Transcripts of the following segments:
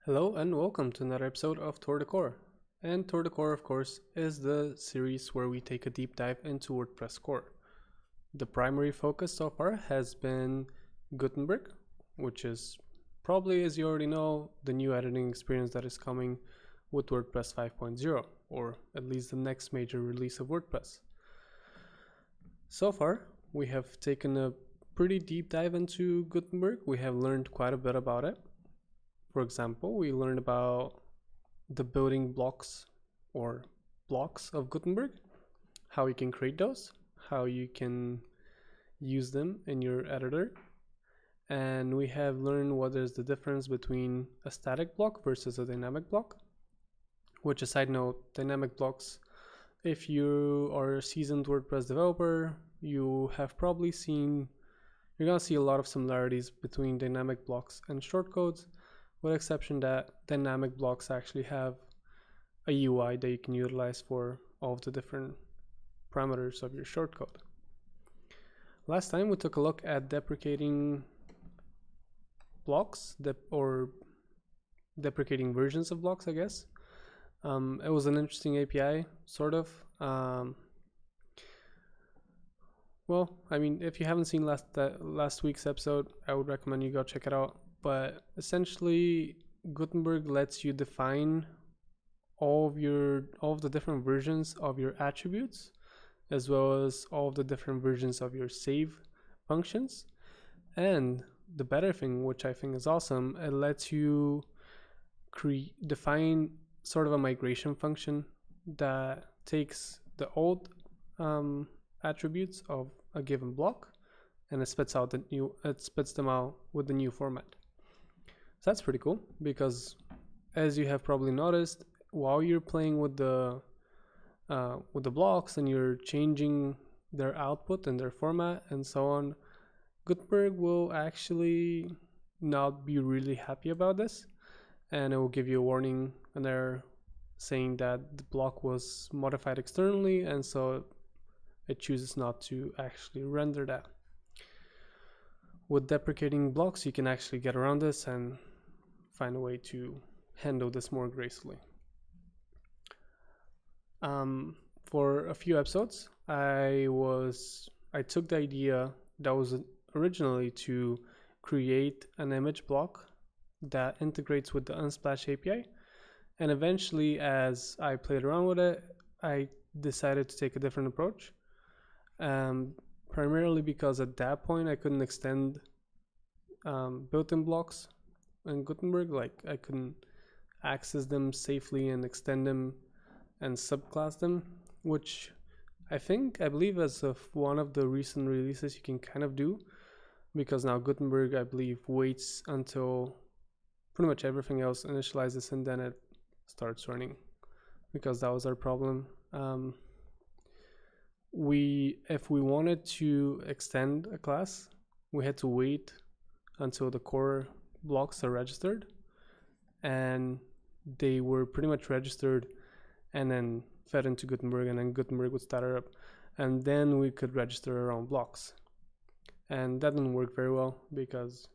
Hello and welcome to another episode of Tour de Core. And Tour de Core, of course, is the series where we take a deep dive into WordPress core. The primary focus so far has been Gutenberg, which is probably, as you already know, the new editing experience that is coming with WordPress 5.0, or at least the next major release of WordPress. So far, we have taken a pretty deep dive into Gutenberg. We have learned quite a bit about it. For example, we learned about the building blocks or blocks of Gutenberg, how you can create those, how you can use them in your editor. And we have learned what is the difference between a static block versus a dynamic block. Which, a side note, dynamic blocks, if you are a seasoned WordPress developer, you have probably seen, you're gonna see a lot of similarities between dynamic blocks and shortcodes, with the exception that dynamic blocks actually have a UI that you can utilize for all of the different parameters of your shortcode. Last time we took a look at deprecating blocks, or deprecating versions of blocks, I guess. It was an interesting API, sort of. Well, I mean, if you haven't seen last week's episode, I would recommend you go check it out. But essentially, Gutenberg lets you define all of the different versions of your attributes, as well as all of the different versions of your save functions. And the better thing, which I think is awesome, it lets you define sort of a migration function that takes the old attributes of a given block and it spits them out with the new format. So that's pretty cool, because as you have probably noticed, while you're playing with the blocks and you're changing their output and their format and so on, Gutenberg will actually not be really happy about this, and it will give you a warning and they're saying that the block was modified externally, and so it chooses not to actually render that. With deprecating blocks, you can actually get around this and find a way to handle this more gracefully. For a few episodes, I took the idea that was originally to create an image block that integrates with the Unsplash API, and eventually, as I played around with it, I decided to take a different approach. Primarily because at that point I couldn't extend built-in blocks in Gutenberg. Like, I couldn't access them safely and extend them and subclass them, which I believe as of one of the recent releases you can kind of do, because now Gutenberg, I believe, waits until pretty much everything else initializes and then it starts running, because that was our problem. If we wanted to extend a class, we had to wait until the core blocks are registered, and they were pretty much registered and then fed into Gutenberg, and then Gutenberg would start up, and then we could register our own blocks. And that didn't work very well, because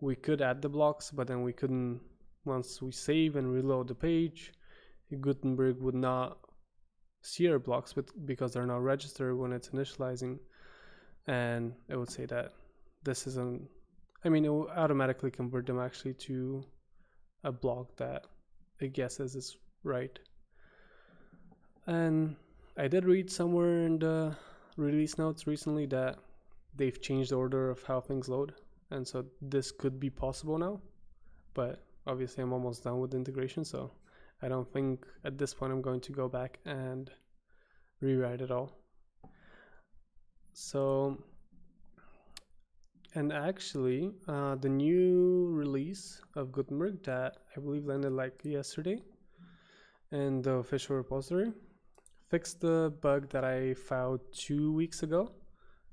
we could add the blocks, but then we couldn't, once we save and reload the page, Gutenberg would not see our blocks because they're not registered when it's initializing, and it would say that this isn't, it will automatically convert them actually to a block that it guesses is right. And I did read somewhere in the release notes recently that they've changed the order of how things load, and so this could be possible now, but obviously I'm almost done with the integration, so I don't think at this point I'm going to go back and rewrite it all. So, and actually the new release of Gutenberg that I believe landed like yesterday in the official repository fixed the bug that I found 2 weeks ago,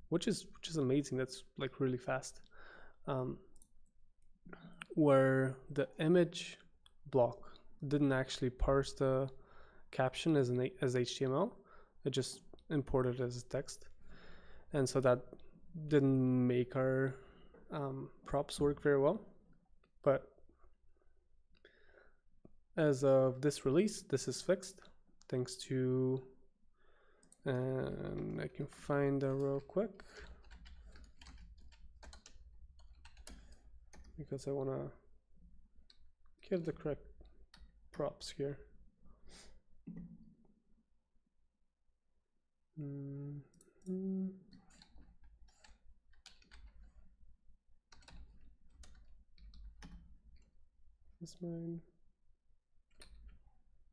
which is amazing. That's like really fast. Where the image block didn't actually parse the caption as HTML, it just imported as text, and so that didn't make our props work very well. But as of this release, this is fixed thanks to, and I can find that real quick because I want to give the correct props here. Is mine?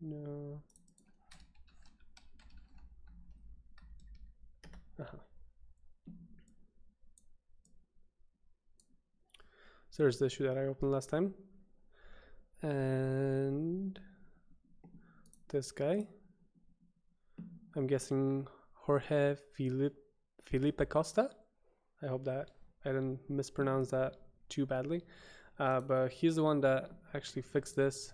No. So there's the issue that I opened last time. And this guy, I'm guessing Jorge Felipe Costa. I hope that I didn't mispronounce that too badly. But he's the one that actually fixed this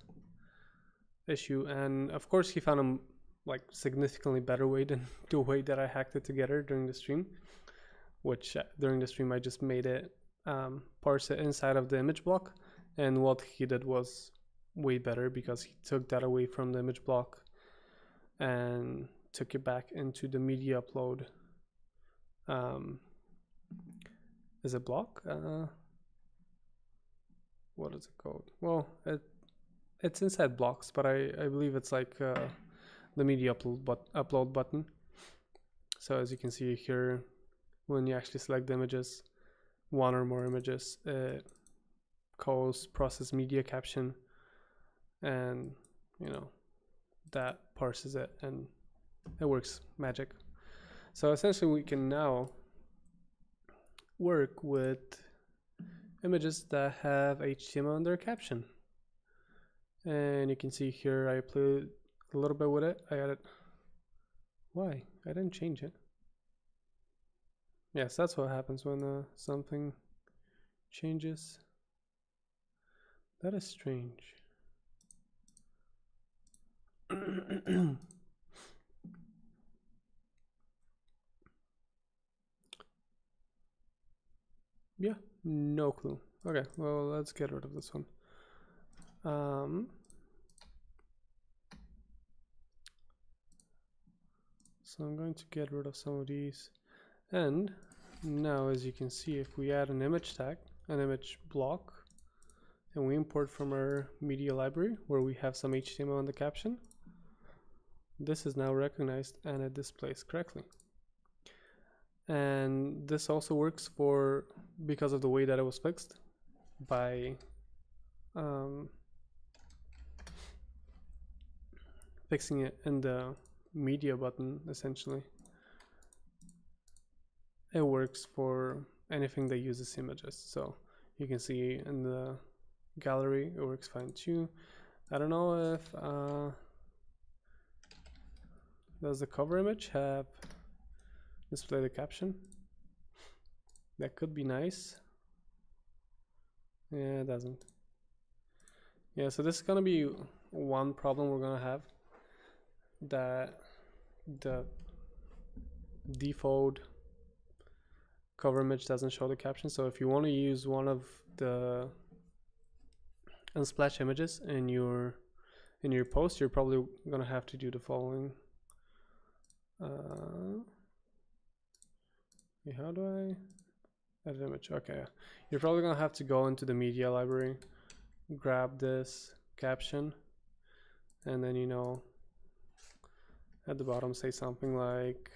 issue. And of course he found a like significantly better way than the way that I hacked it together during the stream, which during the stream I just made it parse it inside of the image block, and what he did was way better because he took that away from the image block and took it back into the media upload. Is it block? What is it called? Well, it's inside blocks, but I believe it's like the media upload button. So as you can see here, when you actually select the images, one or more images, it calls process media caption, and you know that parses it and it works magic. So essentially we can now work with images that have HTML in their caption, and you can see here I played a little bit with it. I added, why I didn't change it. Yes, that's what happens when something changes. That is strange. Yeah, no clue. Okay, well, let's get rid of this one. So I'm going to get rid of some of these. And now, as you can see, if we add an image tag, an image block, and we import from our media library where we have some HTML in the caption, this is now recognized and it displays correctly. And this also works for, because of the way that it was fixed, by fixing it in the media button. Essentially it works for anything that uses images. So you can see in the gallery it works fine too. I don't know if does the cover image have display the caption? That could be nice. Yeah, it doesn't. Yeah, so this is gonna be one problem we're gonna have, that the default cover image doesn't show the caption. So if you want to use one of the Unsplash images in your post, you're probably gonna have to do the following. How do I edit image? Okay, you're probably gonna have to go into the media library, grab this caption, and then, you know, at the bottom say something like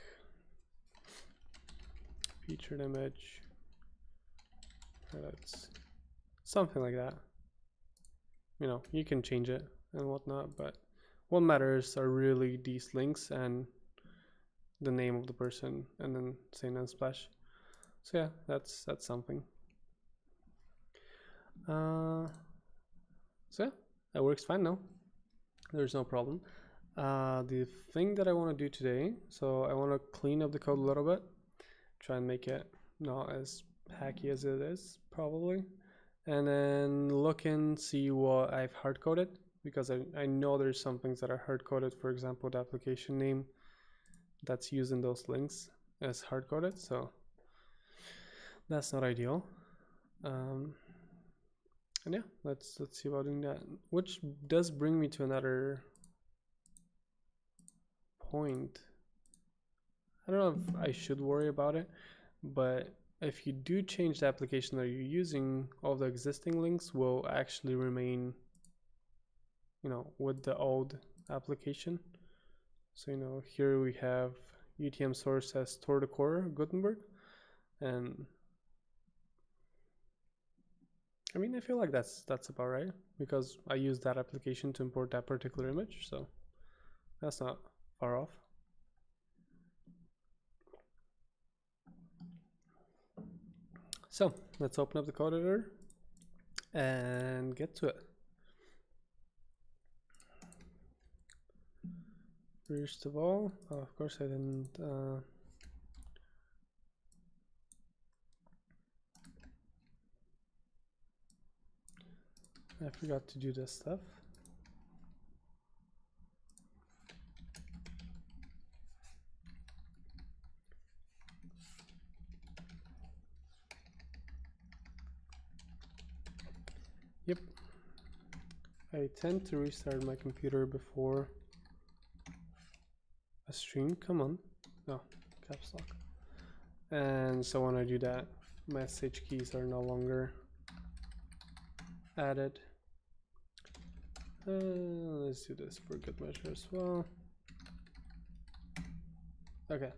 featured image, that's something like that. You know, you can change it and whatnot, but what matters are really these links and the name of the person, and then say Unsplash. So yeah, that's something. So yeah, that works fine now. There's no problem. The thing that I want to do today, so I want to clean up the code a little bit, try and make it not as hacky as it is probably, and then look and see what I've hard-coded, because I know there's some things that are hard-coded. For example, the application name that's using those links as hard-coded, so that's not ideal. And yeah, let's see about doing that, which does bring me to another point. I don't know if I should worry about it, but if you do change the application that you're using, all the existing links will actually remain, you know, with the old application. So, you know, here we have UTM source as Tor the Core Gutenberg, and I mean, I feel like that's about right, because I used that application to import that particular image, so that's not far off. So let's open up the code editor and get to it. First of all, of course I didn't I forgot to do this stuff. Yep. I tend to restart my computer before a stream. Come on. No, caps lock. And so when I do that, my SH keys are no longer added. Let's do this for good measure as well. Okay.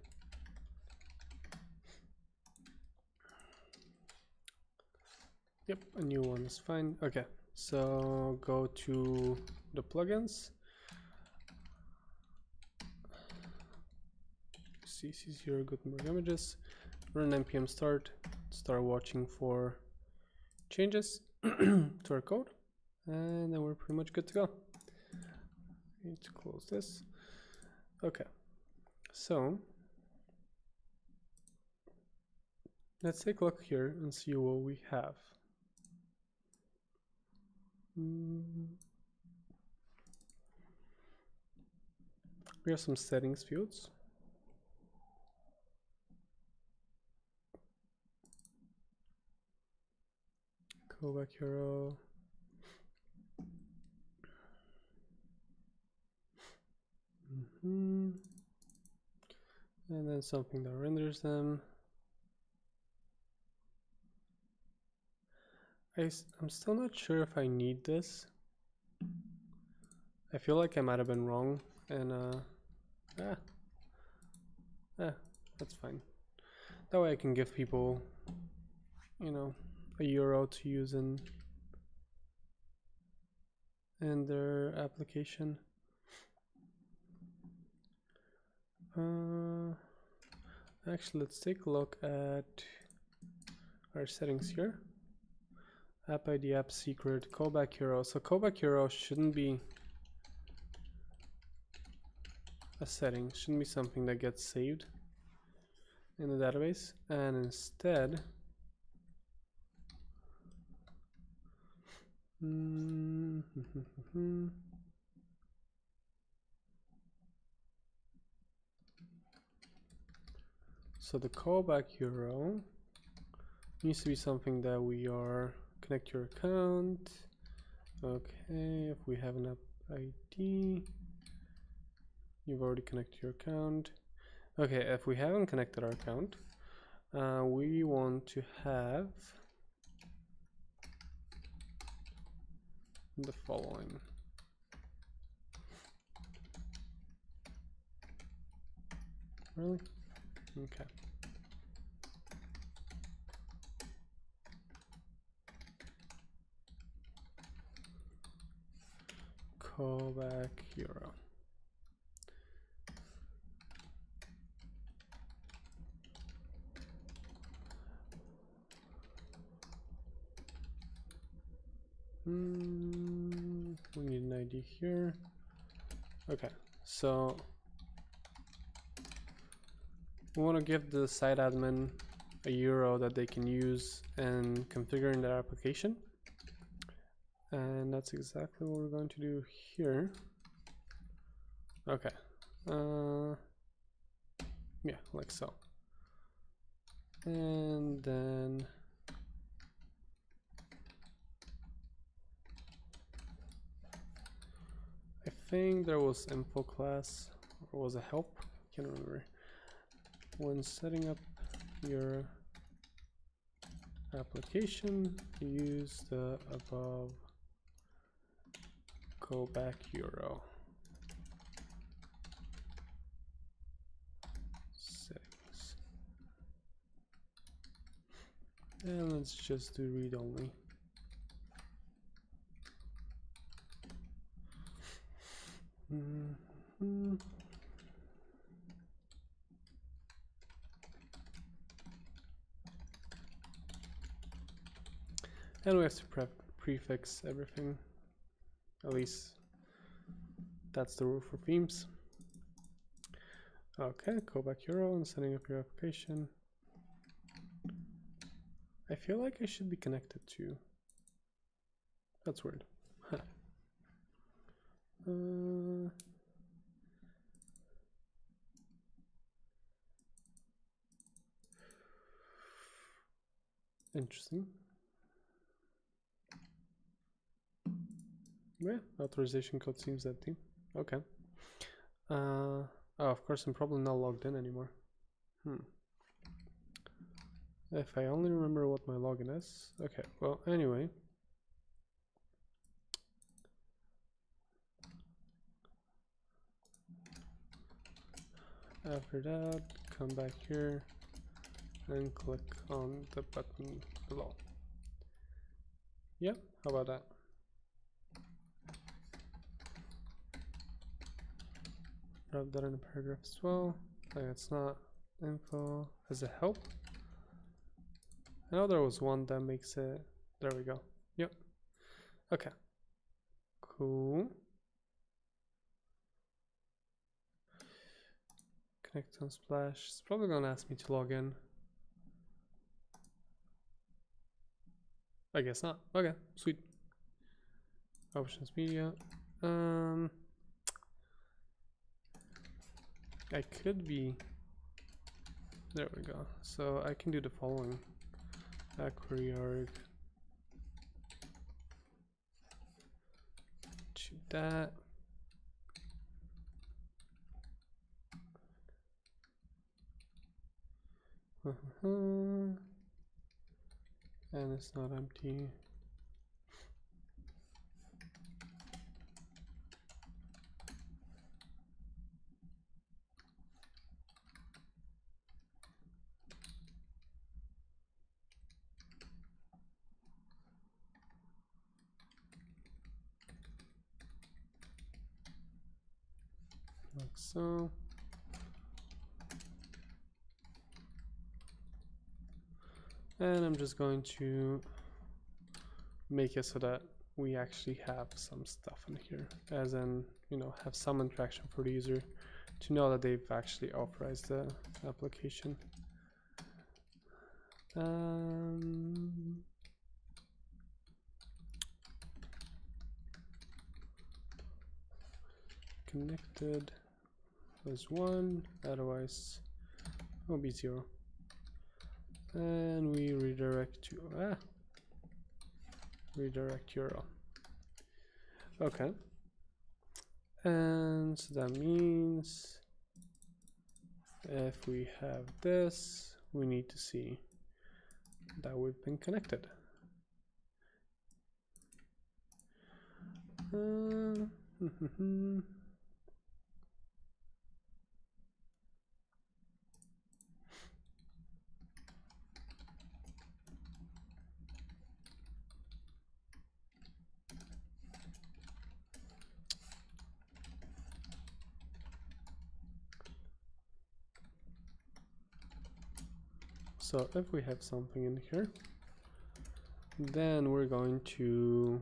Yep, a new one is fine. Okay, so go to the plugins. CC0 Gutenberg images. Run npm start. Start watching for changes to our code. And then we're pretty much good to go. Need to close this. Okay, so let's take a look here and see what we have. We have some settings fields. Callback hero. And then something that renders them. I'm still not sure if I need this. I feel like I might have been wrong, and that's fine. That way I can give people, you know, a URL to use in their application. Actually, let's take a look at our settings here. App ID, app secret, callback hero. So callback hero shouldn't be a setting, shouldn't be something that gets saved in the database, and instead so the callback URL needs to be something that we are connect your account. Okay, if we have an app ID, you've already connected your account. Okay, if we haven't connected our account, we want to have the following. Really? Okay. Callback hero. We need an ID here. Okay, so we want to give the site admin a URL that they can use and configure in their application. And that's exactly what we're going to do here. Okay. Yeah, like so. And then think there was info class, or was a help? Can't remember. When setting up your application, use the above callback URL. Settings. And let's just do read only. Mm-hmm. And we have to prefix everything. At least that's the rule for themes. Okay, callback URL and setting up your application. I feel like I should be connected to. That's weird. Huh. Interesting. Yeah, authorization code seems empty. Okay. Oh, of course, I'm probably not logged in anymore. If I only remember what my login is. Okay, well, anyway. After that, come back here and click on the button below. Yeah, how about that? Wrap that in a paragraph as well. Like it's not info as a help. I know there was one that makes it. There we go. Yep. Okay. Cool. Connect to Unsplash. It's probably gonna ask me to log in. I guess not. Okay, sweet. Options media. I could be. There we go. So I can do the following. Query org. To that. And it's not empty. Like so. And I'm just going to make it so that we actually have some stuff in here, as in, you know, have some interaction for the user to know that they've actually authorized the application. Connected was 1, otherwise it will be 0. And we redirect to redirect URL. Okay. And so that means if we have this, we need to see that we've been connected. So if we have something in here, then we're going to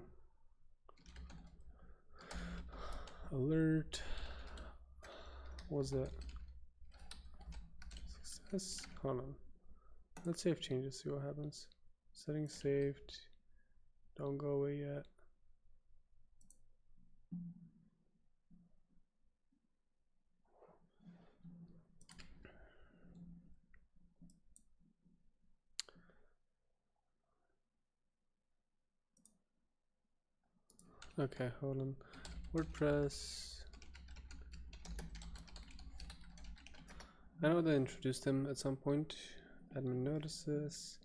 alert. Was it success? Hold on. Let's save changes, see what happens. Settings saved. Don't go away yet. Okay, hold on. WordPress I know they introduced them at some point. Admin notices.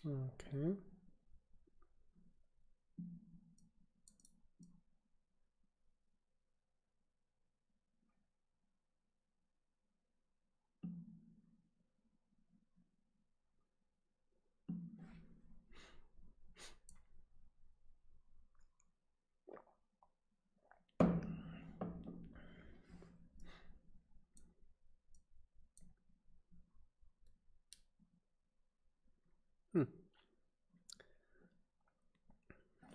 Okay.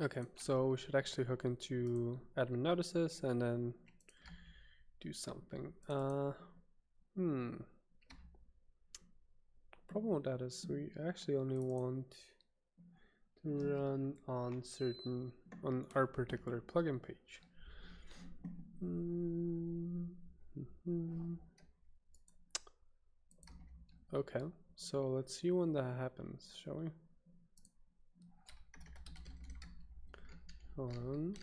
Okay, so we should actually hook into admin notices and then do something. Problem with that is we actually only want to run on our particular plugin page. Okay, so let's see when that happens, shall we? Hold on,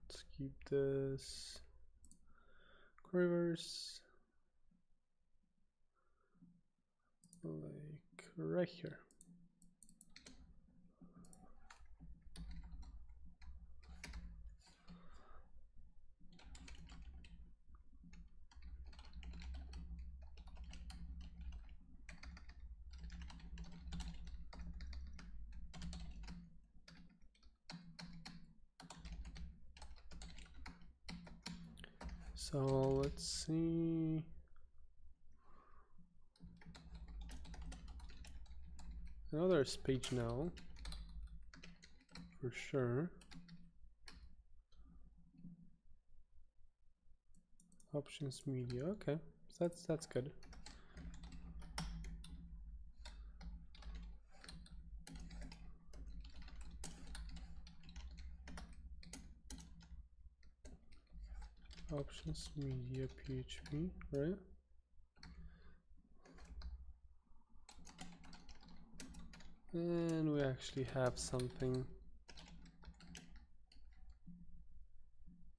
let's keep this reverse like right here. So let's see. I know there's page now, for sure. Options media, okay, so that's good. Options media PHP, right? And we actually have something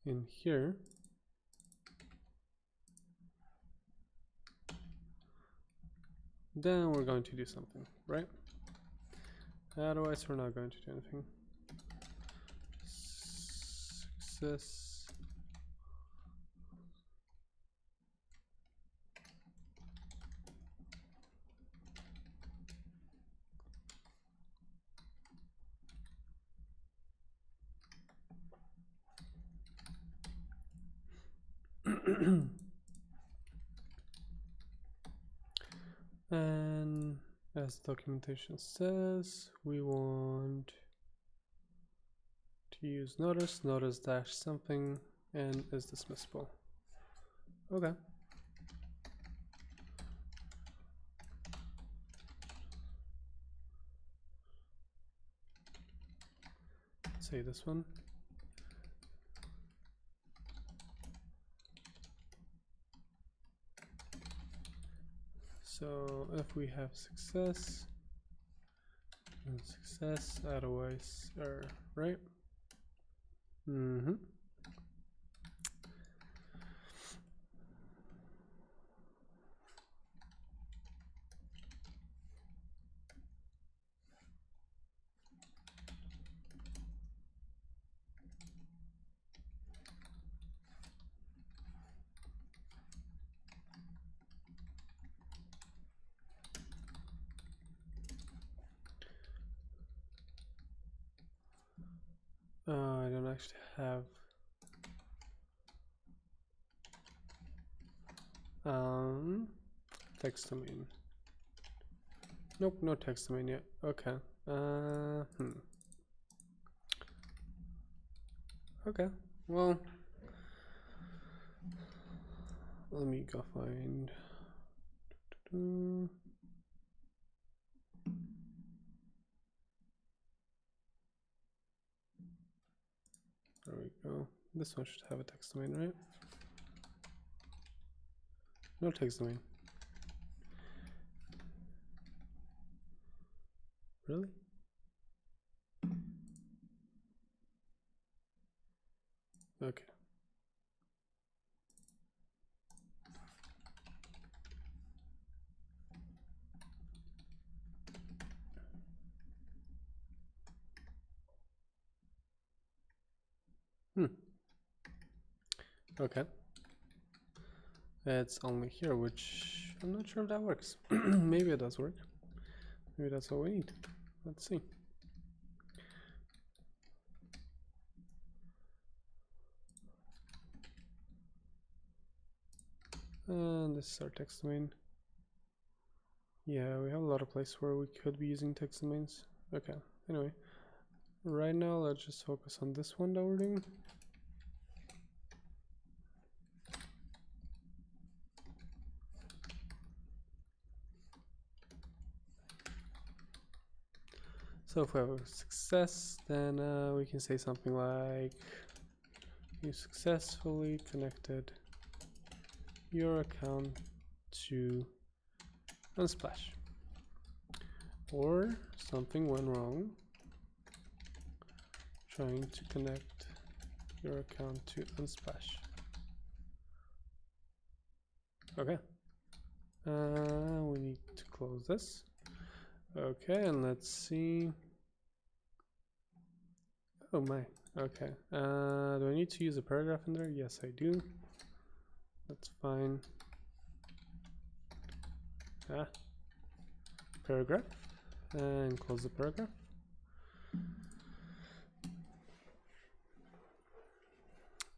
in here. Then we're going to do something, right? Otherwise we're not going to do anything. Success. And as documentation says, we want to use notice dash something, and is dismissible. Okay. Say this one. So if we have success and success, otherwise error, right? I don't actually have text domain. Nope, no text domain yet. Okay. Okay. Well, let me go find. There we go. This one should have a text domain, right? No text domain. Really? Okay. Okay. It's only here, which I'm not sure if that works. Maybe it does work. Maybe that's all we need. Let's see. And this is our text domain. Yeah, we have a lot of places where we could be using text domains. Okay, anyway. Right now, let's just focus on this one that we're doing. So if we have a success, then we can say something like, you successfully connected your account to Unsplash. Or something went wrong trying to connect your account to Unsplash. Okay. We need to close this. Okay, and let's see. Oh my. Okay. Do I need to use a paragraph in there? Yes, I do. That's fine. Paragraph. And close the paragraph.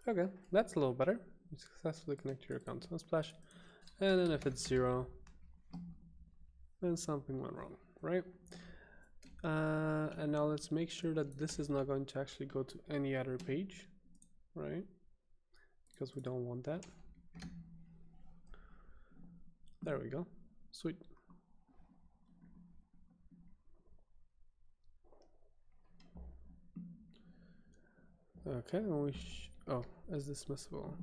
Okay, that's a little better. You successfully connect your account to Unsplash. And then if it's 0, then something went wrong, right? And now let's make sure that this is not going to actually go to any other page, right? Because we don't want that. There we go. Sweet. Okay, and we oh, is this missable?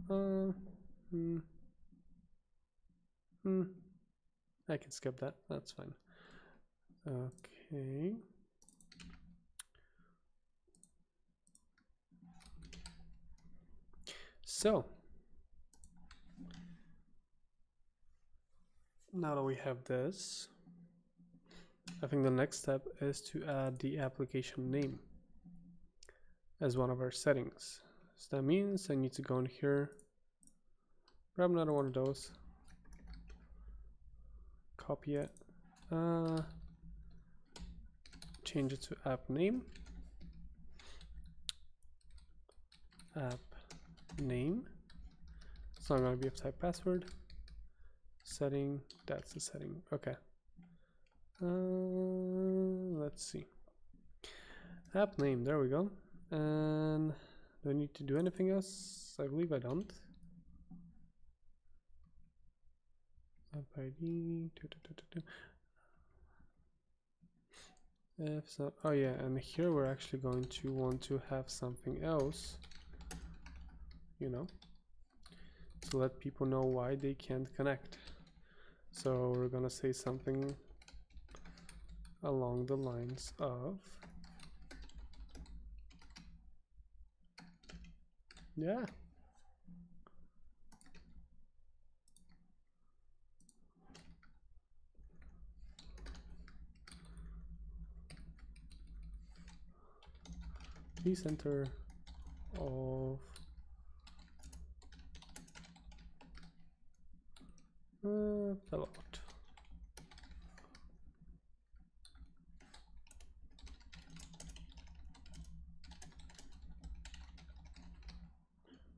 I can skip that. That's fine. Okay. So now that we have this, I think the next step is to add the application name as one of our settings. So that means I need to go in here, grab another one of those, copy it, change it to app name, it's not going to be of type password, setting, that's the setting. Okay, let's see, app name, there we go. And do I need to do anything else? I believe I don't. App ID, if so, oh yeah, and here we're actually going to want to have something else, you know, to let people know why they can't connect. So we're gonna say something along the lines of, yeah, please enter of fell out.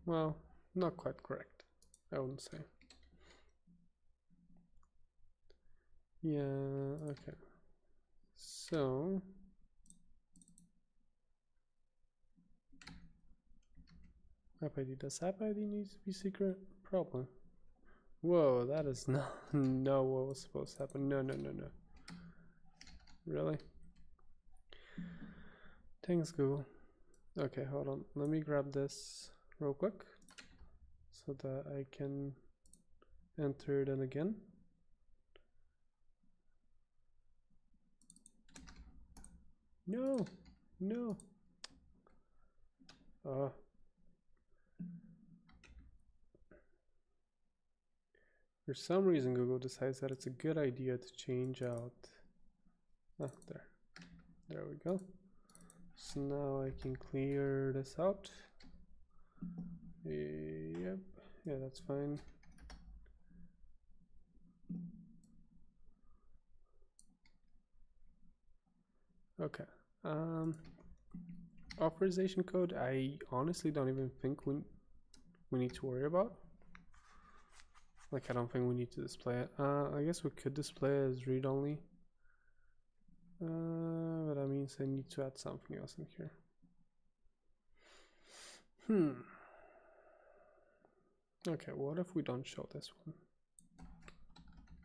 Well, not quite correct, I wouldn't say. Yeah, okay. So app ID, does app ID needs to be secret? Probably. Whoa, that is not what was supposed to happen. No. Really? Thanks, Google. Okay, hold on. Let me grab this real quick so that I can enter it in again. No. For some reason, Google decides that it's a good idea to change out. There we go. So now I can clear this out. Yep, yeah, that's fine. Okay. Authorization code, I honestly don't even think we need to worry about. Like, I don't think we need to display it. I guess we could display it as read-only. But that means I need to add something else in here. Okay, what if we don't show this one?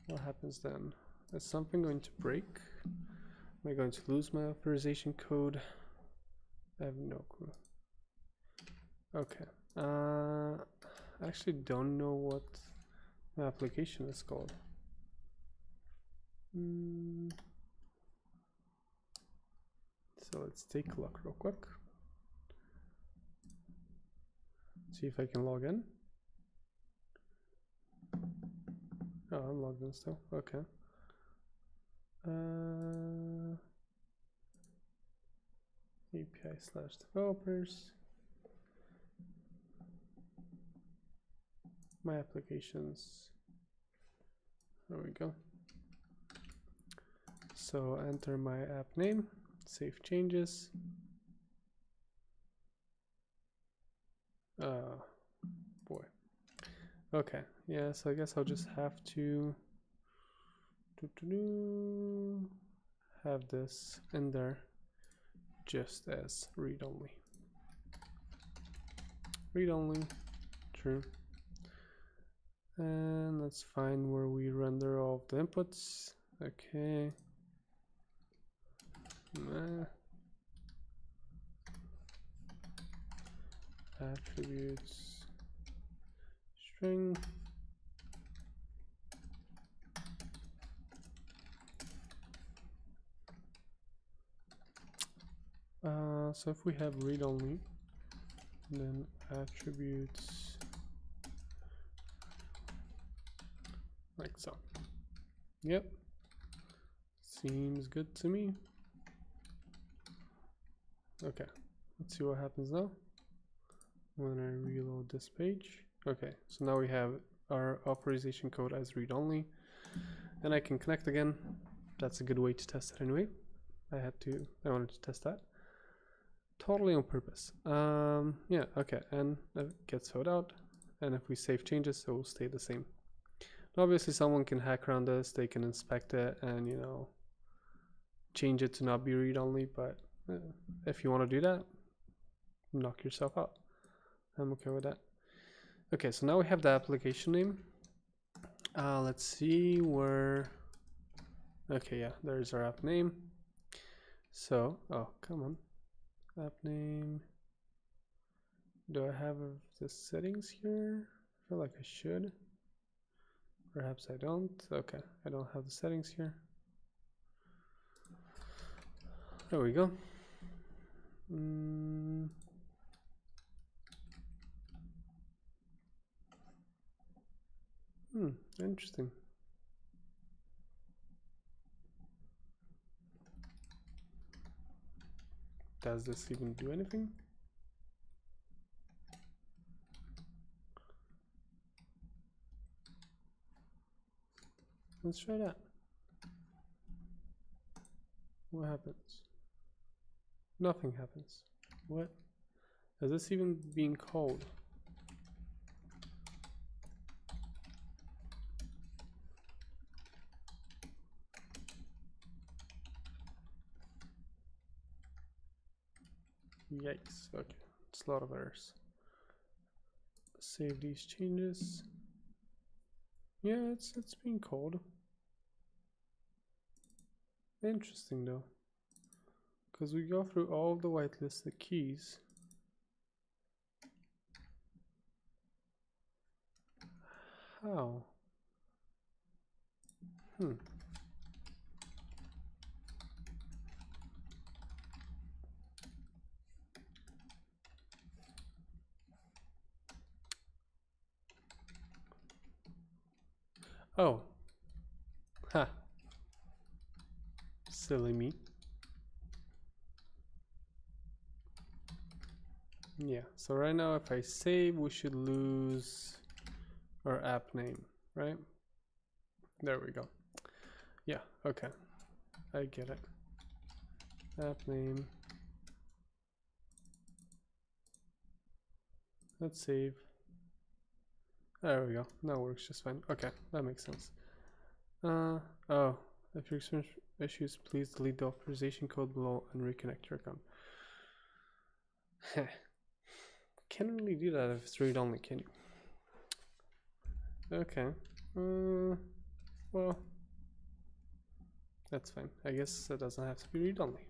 What happens then? Is something going to break? Am I going to lose my authorization code? I have no clue. Okay. I actually don't know what my application is called. So let's take a look real quick. See if I can log in. Oh, I'm logged in still. Okay. API/developers. My applications. There we go. So enter my app name, save changes. Boy. Okay, yeah, so I guess I'll just have to have this in there just as read-only. Read-only, true. And let's find where we render all of the inputs. Okay. Attributes string. So if we have read-only, then attributes like so. Yep, seems good to me. Okay, let's see what happens now when I reload this page. Okay, so now we have our authorization code as read-only, and I can connect again. That's a good way to test it anyway. I wanted to test that totally on purpose. Yeah, okay, and that gets filled out, and if we save changes, it will stay the same. Now, obviously someone can hack around this, they can inspect it and, you know, change it to not be read-only, but if you want to do that, knock yourself out. I'm okay with that. Okay, so now we have the application name. Let's see where. Okay, yeah, there's our app name. So, oh, come on. App name. Do I have the settings here? I feel like I should. Perhaps I don't. Okay, I don't have the settings here. There we go. Interesting. Does this even do anything? Let's try that. What happens? Nothing happens. What? Is this even being called? Yikes. Okay, it's a lot of errors. Save these changes. Yeah, it's being called. Interesting though, because we go through all the whitelisted keys. How? Oh. Ha. Silly me. Yeah, so right now if I save, we should lose our app name, right? There we go. Yeah, okay. I get it. App name. Let's save. There we go. That works just fine. Okay, that makes sense. Oh, if you experience issues, please delete the authorization code below and reconnect your account. Can't really do that if it's read-only, can you? Okay. Well, that's fine. I guess it doesn't have to be read-only.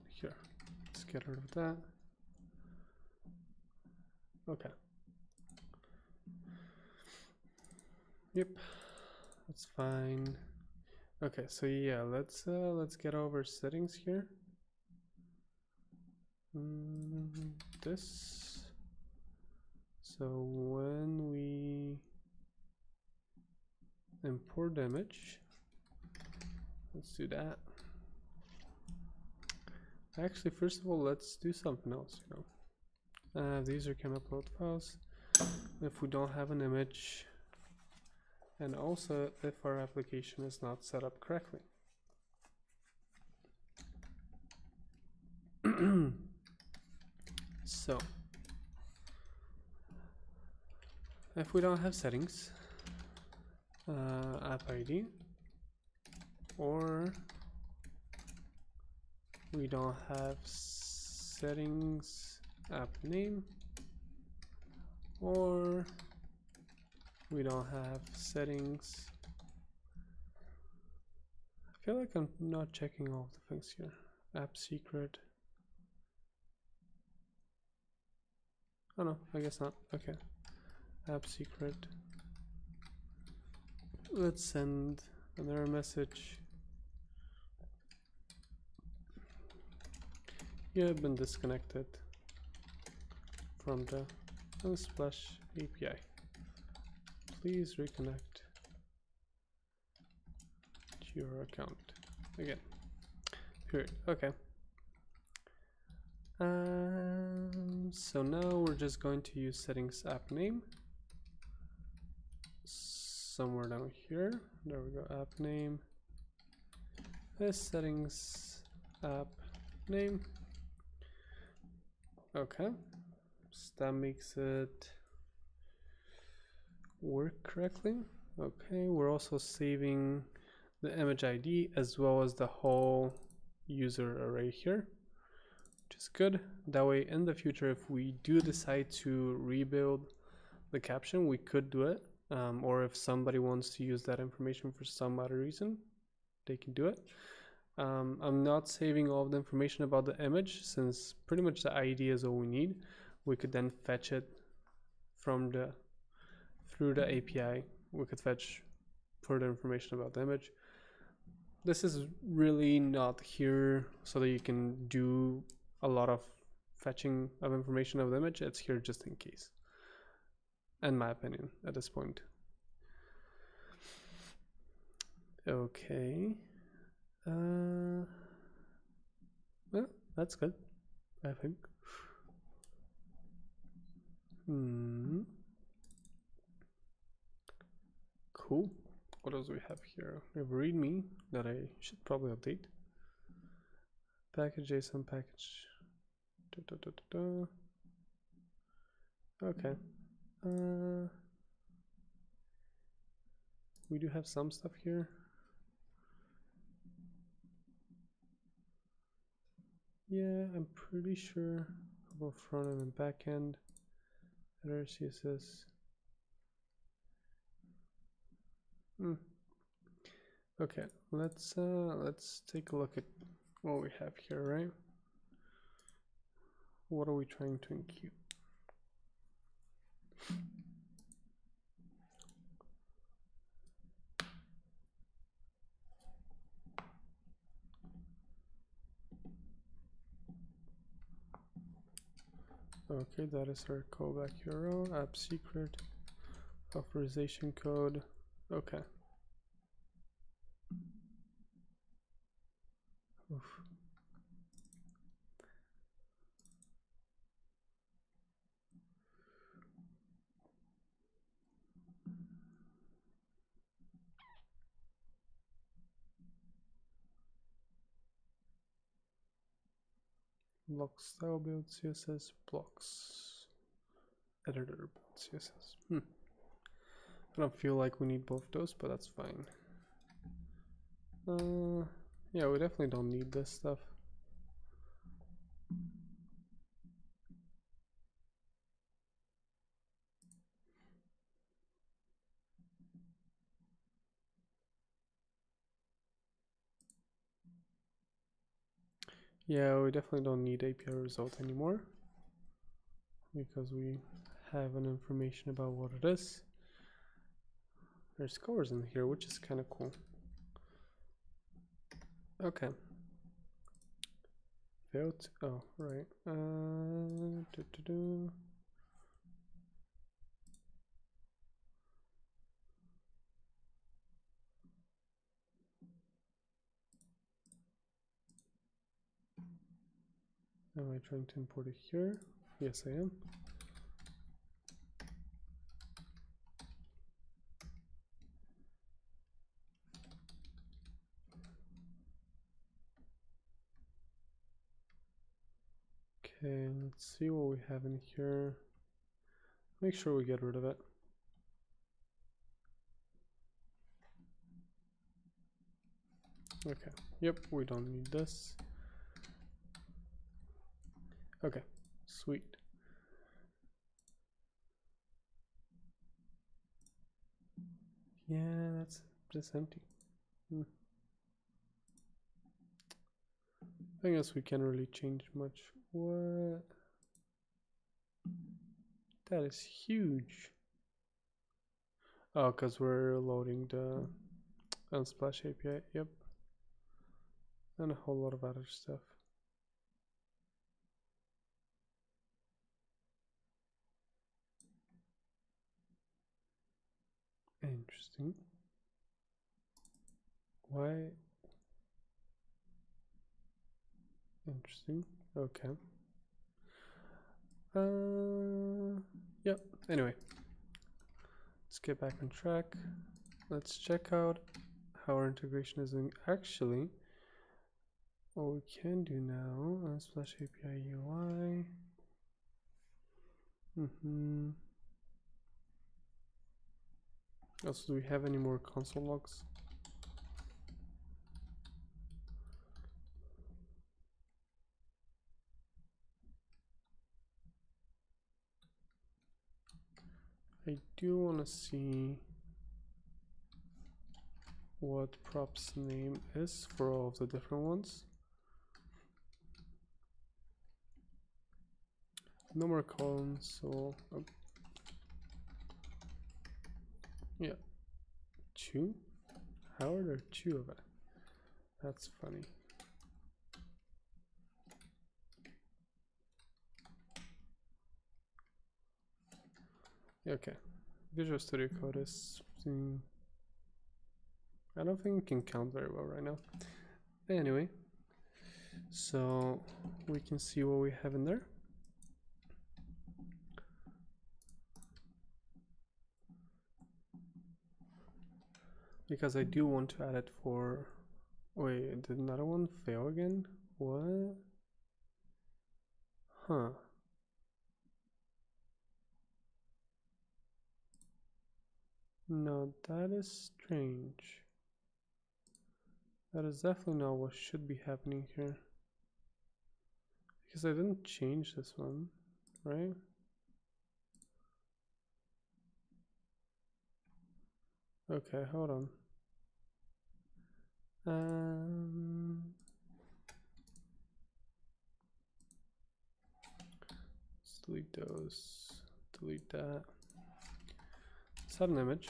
Here, let's get rid of that. Okay. Yep, that's fine. Okay, so yeah, let's get over settings here. This. So when we import the image, let's do that. Actually, first of all, let's do something else. You know, the user can upload files if we don't have an image, and also if our application is not set up correctly. So if we don't have settings, app ID, or we don't have settings app name, or we don't have settings. I feel like I'm not checking all of the things here. App secret. Oh no, I guess not. Okay. App secret. Let's send an error message. You have been disconnected from the Unsplash API. Please reconnect to your account again. Period. Okay. So now we're just going to use settings app name somewhere down here. There we go. App name. This settings app name. Okay. So that makes it work correctly. Okay. We're also saving the image ID as well as the whole user array here, which is good. That way in the future, if we do decide to rebuild the caption, we could do it, or if somebody wants to use that information for some other reason, they can do it. I'm not saving all of the information about the image, since pretty much the ID is all we need. We could then fetch it from through the API. We could fetch further information about the image. This is really not here so that you can do a lot of fetching of information of the image. It's here just in case, in my opinion, at this point. Okay. Well, that's good, I think. Cool. What else do we have here? We have readme that I should probably update. Package JSON package. Okay. We do have some stuff here. Yeah, I'm pretty sure about front end and back end. Header CSS. Okay, let's take a look at what we have here, right? What are we trying to enqueue? Okay, that is our callback URL, app secret, authorization code. Okay. Oof. Block style build CSS, blocks editor build CSS. I don't feel like we need both those, but that's fine. Yeah, we definitely don't need this stuff. Yeah, we definitely don't need API result anymore because we have an information about what it is. There's colors in here, which is kind of cool. Okay. Failed. Oh, right. Am I trying to import it here? Yes, I am. Okay, let's see what we have in here. Make sure we get rid of it. Okay, yep, we don't need this. Okay, sweet. Yeah, that's just empty. I guess we can't really change much. What? That is huge. Oh, because we're loading the Unsplash API. Yep. And a whole lot of other stuff. Interesting. Why? Interesting. Okay. Yep. Anyway, let's get back on track. Let's check out how our integration is doing. Actually, what we can do now, Unsplash API UI. Also, do we have any more console logs? I do want to see what props name is for all of the different ones. No more columns, so yeah, 2. How are there 2 of it? That's funny. Okay, Visual Studio Code is. I don't think it can count very well right now. Anyway, so we can see what we have in there. Because I do want to add it for. Wait, did another one fail again? What? Huh. No, that is strange. That is definitely not what should be happening here. Because I didn't change this one, right? Okay, hold on. Let's delete those. Delete that. Let's add an image.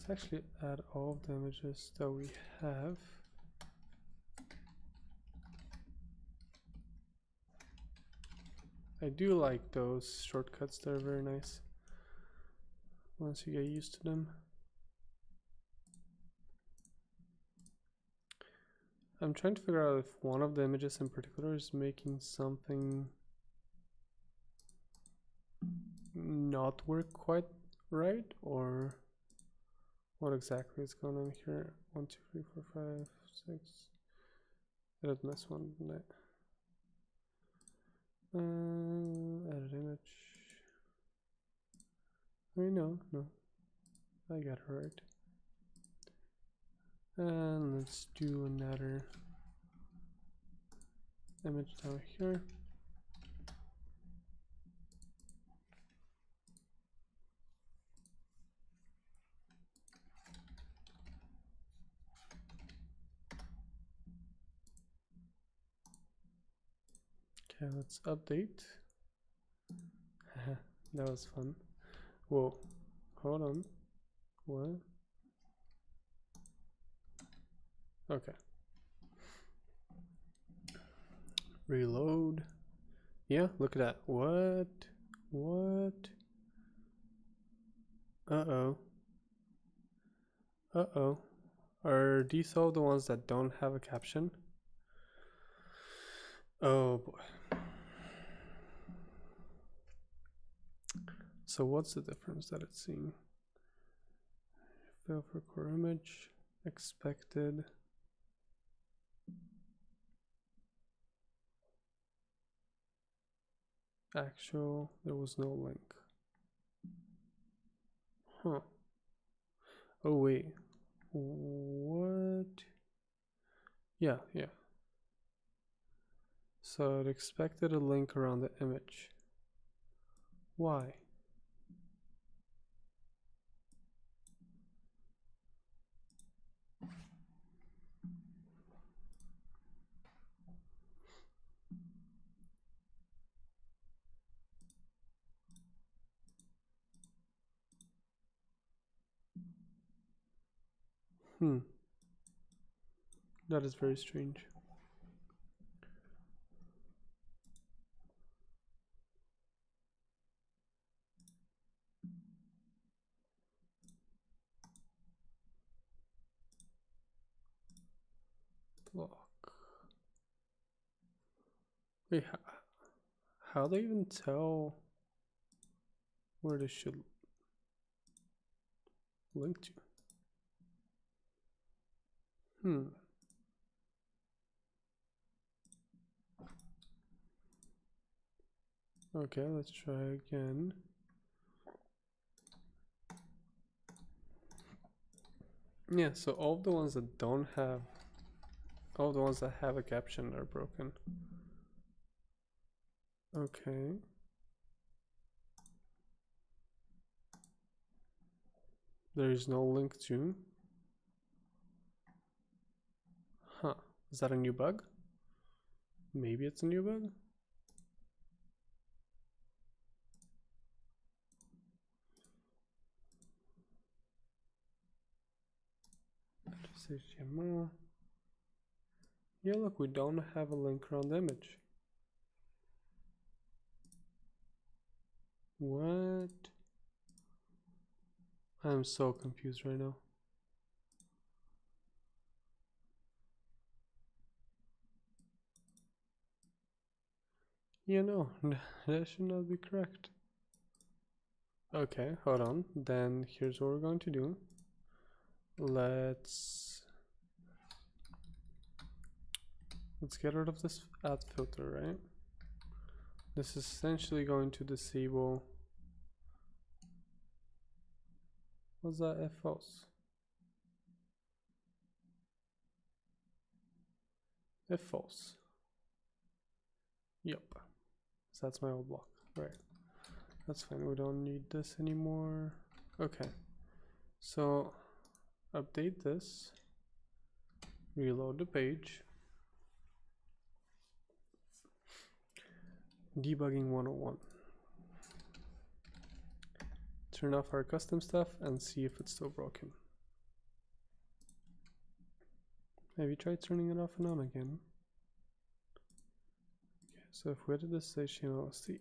Let's actually add all of the images that we have. I do like those shortcuts, they're very nice once you get used to them. I'm trying to figure out if one of the images in particular is making something not work quite right, or what exactly is going on here. 1, 2, 3, 4, 5, 6. I did miss one, didn't I? Edit image. Wait, no, I got it right. And let's do another image down here. Okay, let's update. That was fun. Whoa, hold on. What? Okay. Reload. Yeah, look at that. What? What? Uh-oh. Uh-oh. Are these all the ones that don't have a caption? Oh boy. So what's the difference that it's seeing? Fail for core image, expected. Actual, there was no link. Huh. Oh wait. What? Yeah. So it expected a link around the image. Why? That is very strange. Block. Wait, how do they even tell where they should link to? Okay, let's try again. Yeah, so all the ones that don't have, all the ones that have a caption are broken. Okay. There is no link to. Huh. Is that a new bug? Maybe it's a new bug? HTML. Yeah, look, we don't have a link around the image. What? I'm so confused right now. Yeah, no, that should not be correct. Okay, hold on. Then here's what we're going to do. Let's get rid of this add filter, right? This is essentially going to disable. What's that if false? if false. Yep. So that's my old block. Right. That's fine. We don't need this anymore. Okay. So update this. Reload the page. Debugging 101. Turn off our custom stuff and see if it's still broken. Have you tried turning it off and on again? Okay, so if we edit this HTML, see,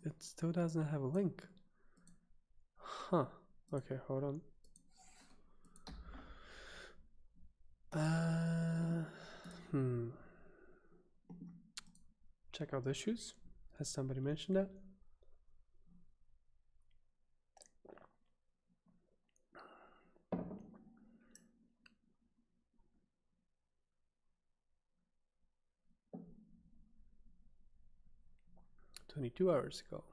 it still doesn't have a link. Huh. Okay, hold on. Check out issues. Has somebody mentioned that? "22 hours ago."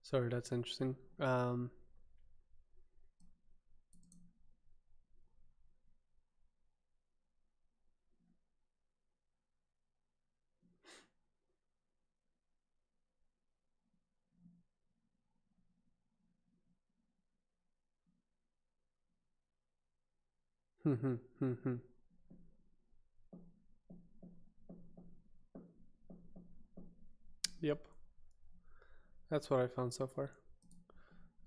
Sorry, that's interesting. Yep. That's what I found so far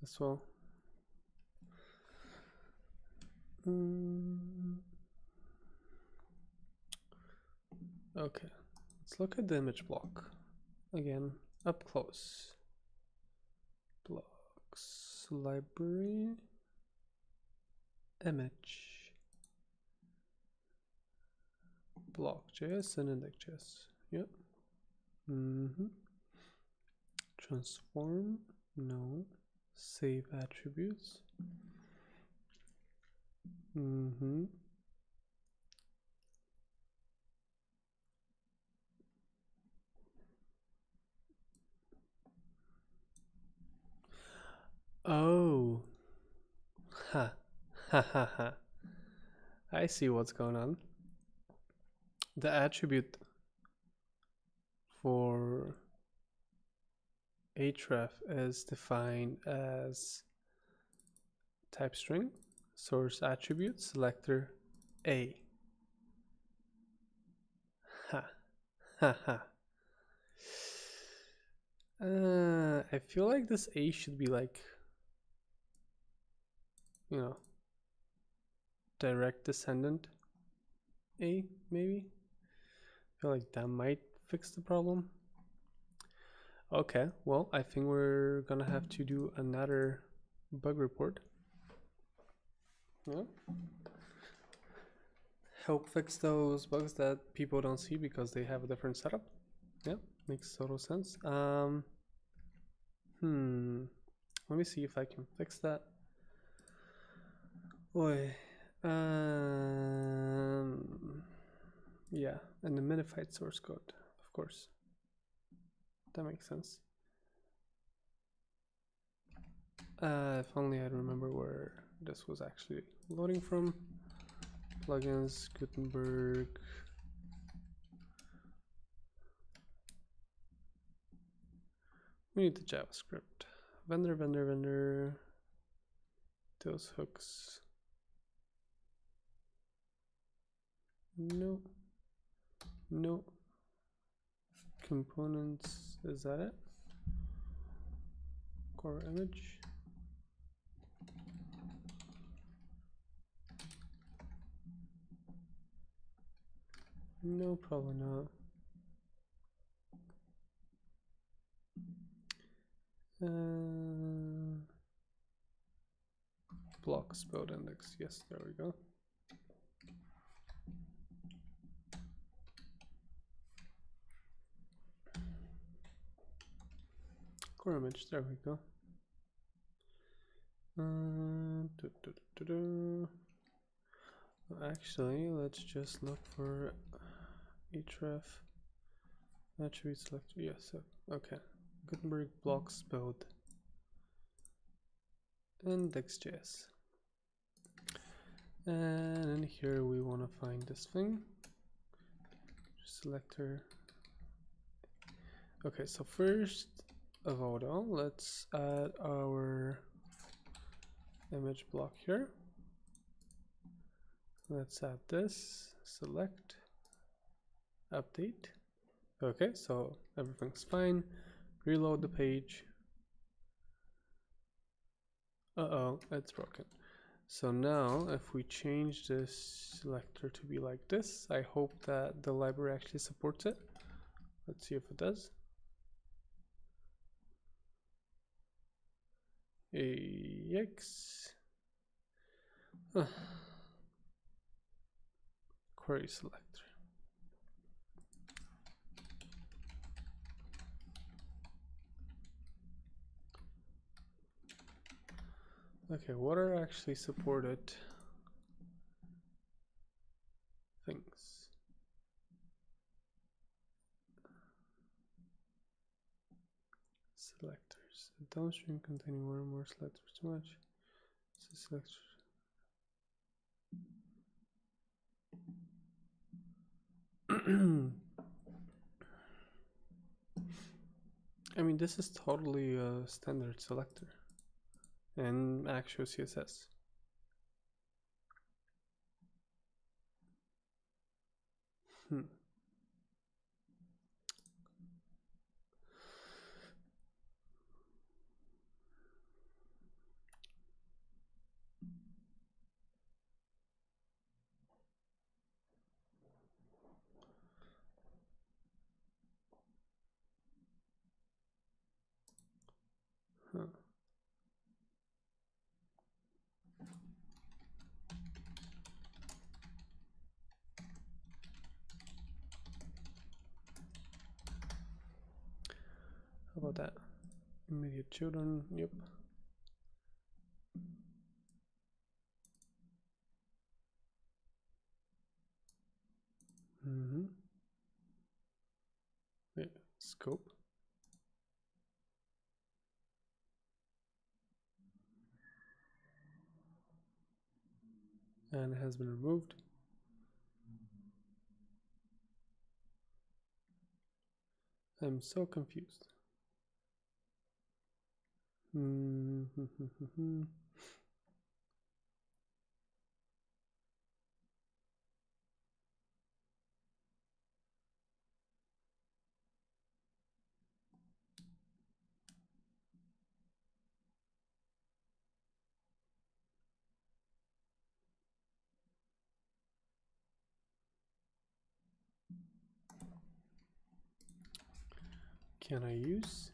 as well. Okay, let's look at the image block again, up close. Blocks, library, image, block.js and index.js. Yep. Transform, no. Save attributes. Oh. Ha. Ha ha ha. I see what's going on. The attribute for href is defined as type string, source attribute, selector a. Ha. Ha ha. I feel like this a should be like, you know, direct descendant a, maybe. I feel like that might fix the problem. Okay, well, I think we're gonna have to do another bug report. Yeah. Help fix those bugs that people don't see because they have a different setup. Yeah, makes total sense. Let me see if I can fix that. Boy. Yeah, and the minified source code, of course. That makes sense. If only I remember where this was actually loading from. Plugins, Gutenberg. We need the JavaScript. Vendor. Those hooks. No. Components, is that it? Core image. No, probably not. Blocks build index. Yes, there we go. core image. There we go. Actually, let's just look for href attribute selector. Yes, okay. Gutenberg blocks build index.js. And in here we want to find this thing. Selector. Okay, so first of all, let's add our image block here. Let's add this, select, update. Okay, so everything's fine. Reload the page. Uh-oh, it's broken. So now if we change this selector to be like this, I hope that the library actually supports it. Let's see if it does. Yikes. Query selector. Okay, what are actually supported things? Selectors. Downstream containing one or more selectors too much. Selectors. I mean, this is totally a standard selector and actual CSS. How about that? Immediate children, yep. Yeah, scope. And it has been removed. I'm so confused. Can I use?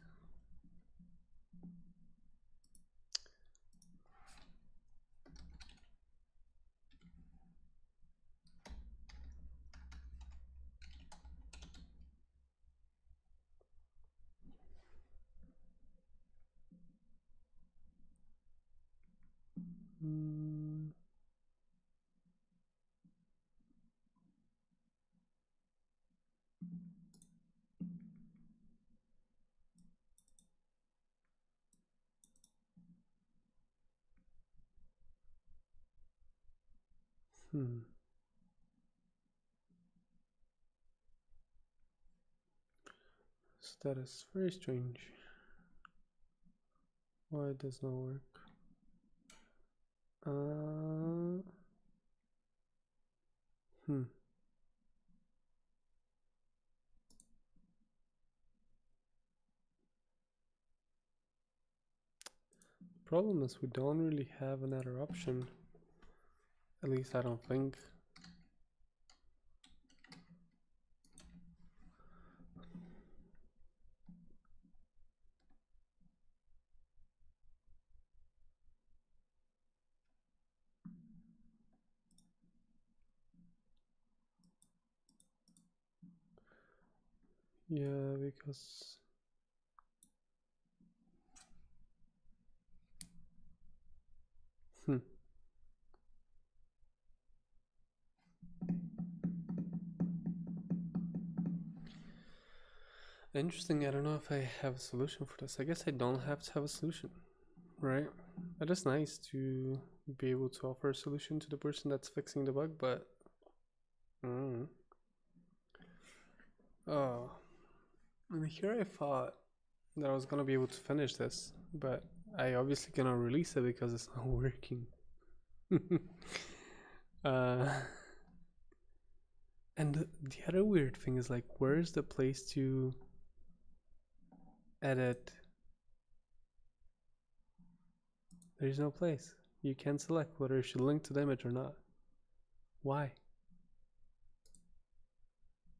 So that is very strange. Why it does not work? Problem is we don't really have another option. At least I don't think. Yeah, because Interesting. I don't know if I have a solution for this. I guess I don't have to have a solution, right? It is nice to be able to offer a solution to the person that's fixing the bug, but oh, and here I thought that I was gonna be able to finish this, but I obviously cannot release it because it's not working. And the other weird thing is, like, where's the place to edit? There's no place. You can't select whether you should link to the image or not. Why?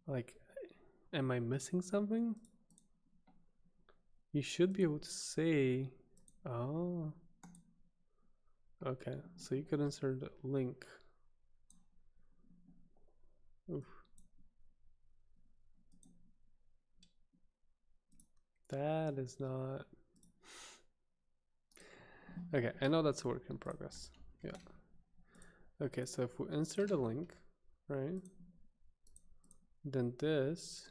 Like, am I missing something? You should be able to say, oh, okay, so you could insert a link. Oof. That is not... Okay, I know that's a work in progress. Yeah. Okay, so if we insert a link, right, then this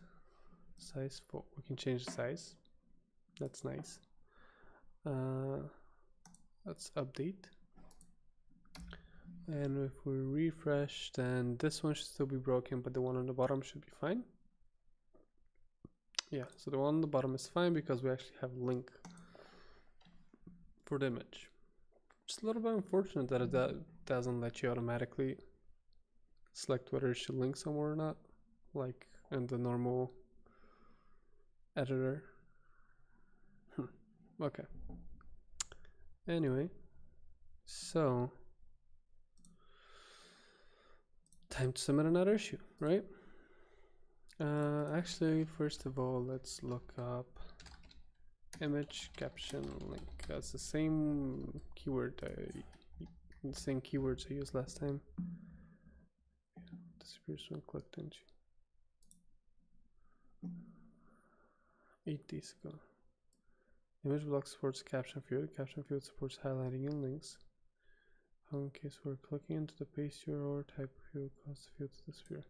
size, we can change the size. That's nice. Let's update. And if we refresh, then this one should still be broken, but the one on the bottom should be fine. Yeah, so the one on the bottom is fine because we actually have a link for the image. Just a little bit unfortunate that it doesn't let you automatically select whether it should link somewhere or not, like in the normal editor. Okay. Anyway, so time to submit another issue, right? Actually, first of all, let's look up image caption link. That's the same keyword, the same keywords I used last time. Disappears when clicked into 8 days ago. Image block supports caption field. Caption field supports highlighting and links. In case we're clicking into the paste URL type field, cause the field to disappear.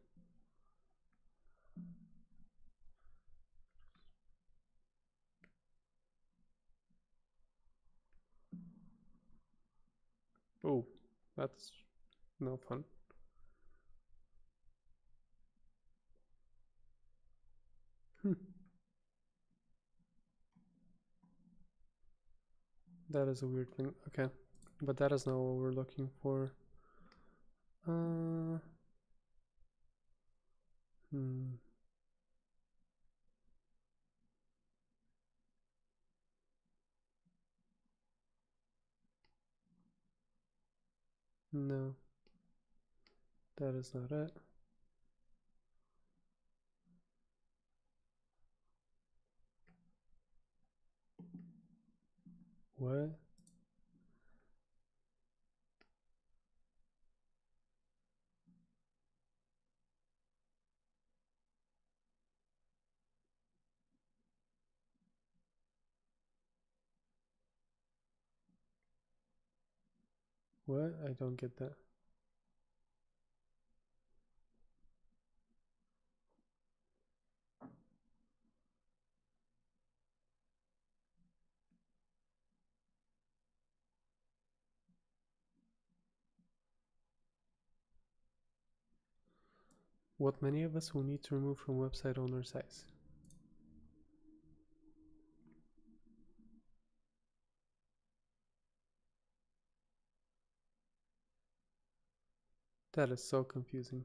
Oh, that's no fun. That is a weird thing. Okay, but that is not what we're looking for. No, that is not it. What? What? I don't get that. What many of us will need to remove from website owner size. That is so confusing.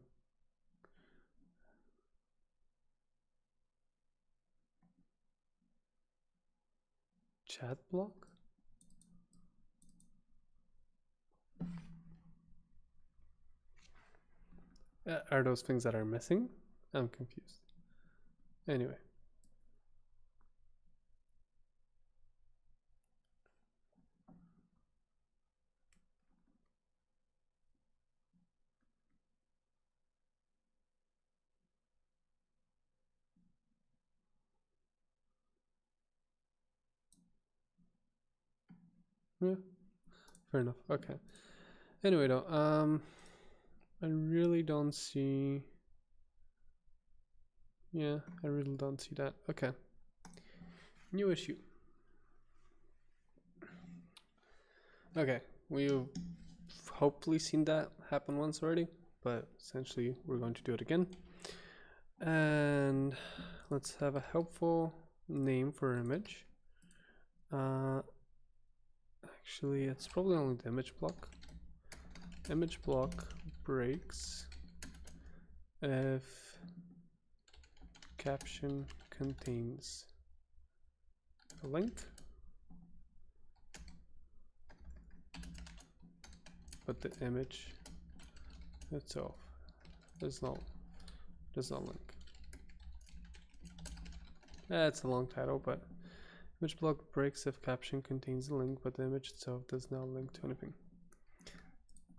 Chat block? Are those things that are missing? I'm confused. Anyway. Yeah, fair enough. Okay. Anyway, though, I really don't see. Yeah, I really don't see that. Okay. New issue. Okay, we've hopefully seen that happen once already, but essentially we're going to do it again. And let's have a helpful name for our image. Actually, it's probably only the image block. Image block breaks if caption contains a link, but the image itself does not link. It's a long title, but image block breaks if caption contains a link, but the image itself does not link to anything.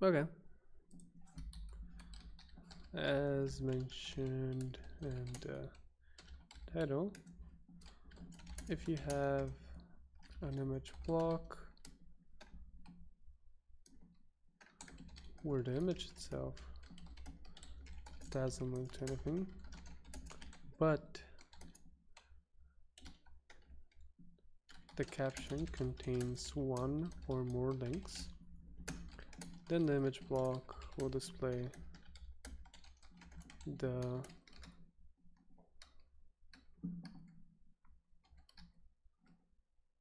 Okay. As mentioned in the title, if you have an image block where the image itself doesn't link to anything, but the caption contains one or more links, then the image block will display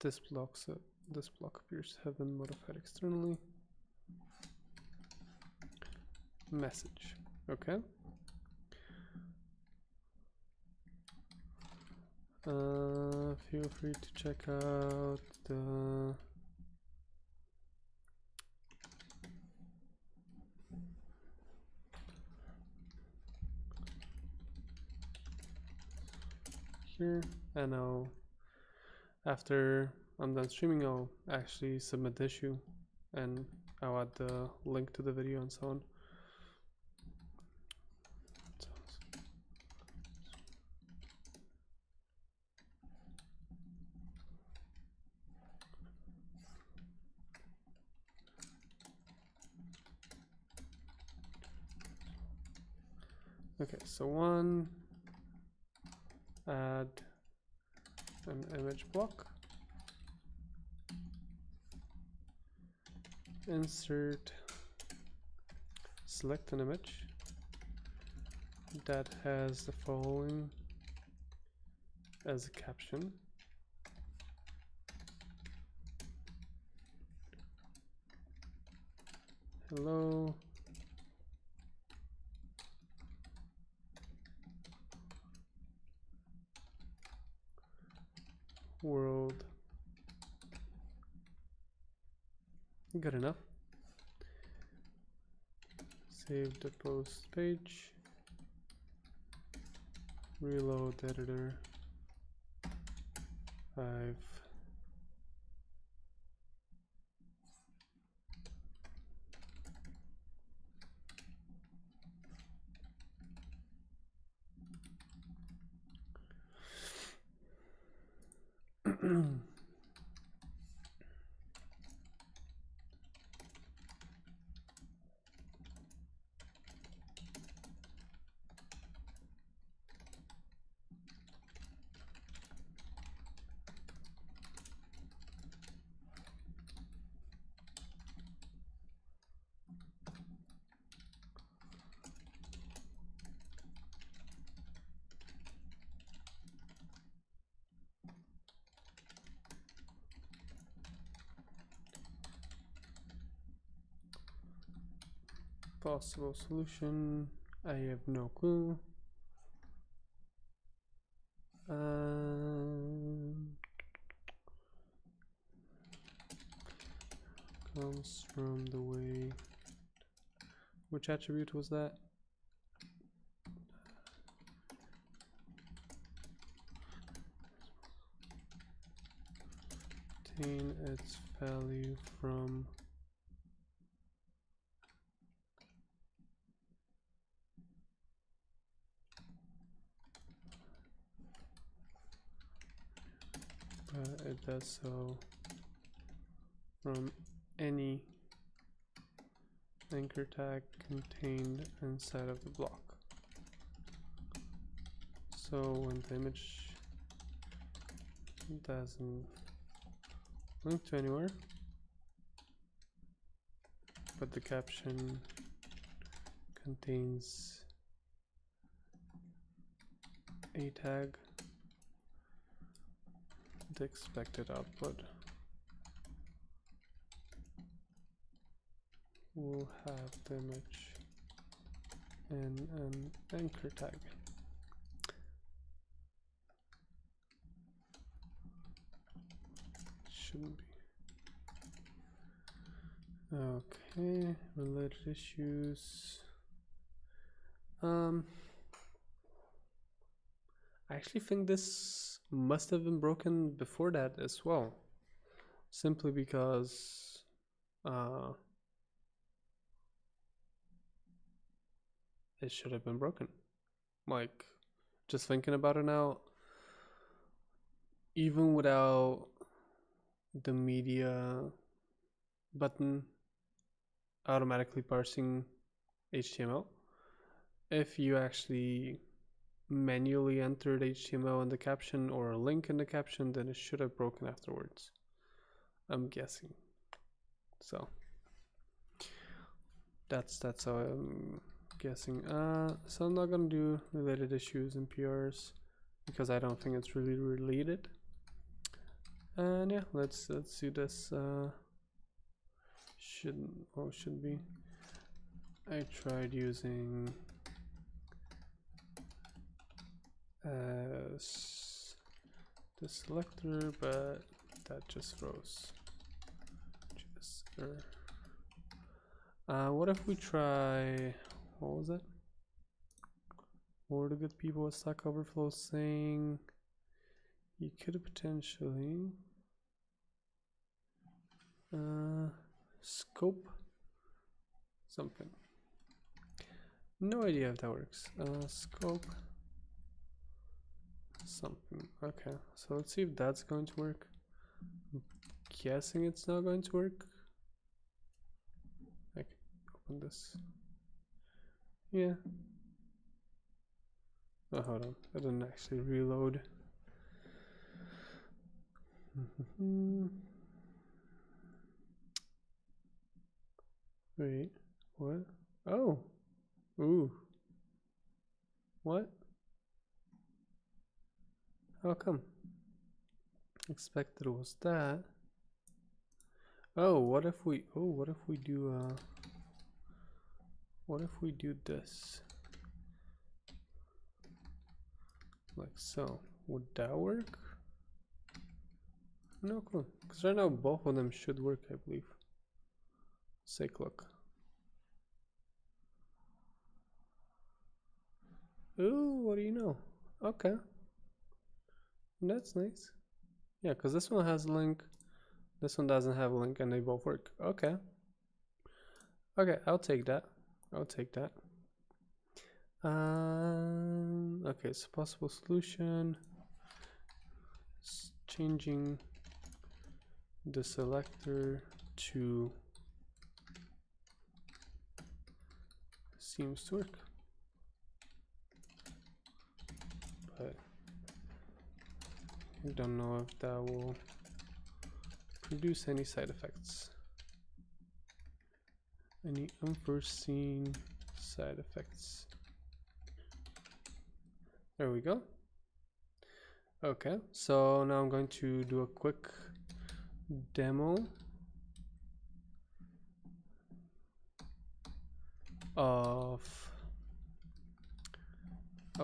this block appears to have been modified externally. Message. Okay. Feel free to check out the here, and after I'm done streaming, I'll actually submit the issue and I'll add the link to the video and so on. Okay, so one, add an image block, insert, select an image that has the following as a caption. Hello. World. Good enough. Save the post page. Reload editor. 5. Possible solution, I have no clue. Comes from the way. Which attribute was that? Obtain its value from it does so from any anchor tag contained inside of the block. So when the image doesn't link to anywhere, but the caption contains a tag, the expected output will have the image and an anchor tag. Shouldn't be. Okay, related issues. I actually think this must have been broken before that as well, simply because it should have been broken. Like, just thinking about it now, even without the media button automatically parsing HTML, if you actually manually entered HTML in the caption or a link in the caption, then it should have broken afterwards, I'm guessing. So that's how I'm guessing. So I'm not gonna do related issues and PRs because I don't think it's really related. And yeah, let's do this. Should be. I tried using the selector, but that just froze. What if we try, what was it? What were the good people at Stack Overflow saying? You could potentially scope something. No idea if that works. Scope something. Okay, so let's see if that's going to work. I'm guessing it's not going to work. I can open this. Yeah. Oh, hold on. I didn't actually reload. Wait, what? Oh. Ooh. What? How come? Expected was that. Oh, what if we do what if we do this? Like so. Would that work? No clue. Because right now both of them should work, I believe. Let's take a look. Ooh, what do you know? Okay. That's nice. Yeah, because this one has a link, this one doesn't have a link, and they both work. Okay. Okay, I'll take that. I'll take that. Okay, so possible solution is changing the selector to seems to work, but I don't know if that will produce any side effects, any unforeseen side effects. There we go. Okay, so now I'm going to do a quick demo of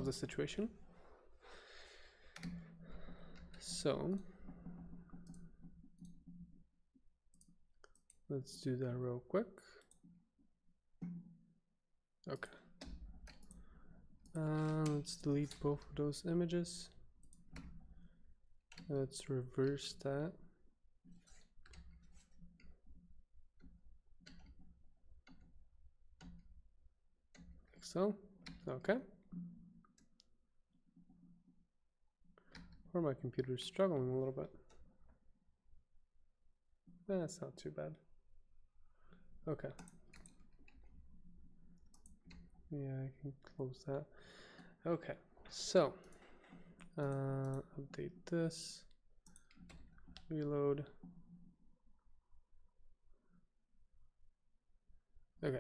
the situation. So let's do that real quick. Okay. Let's delete both of those images. Let's reverse that. Like so. Okay. Or my computer's struggling a little bit. That's not too bad. Okay. Yeah, I can close that. Okay, so update this. reload. Okay.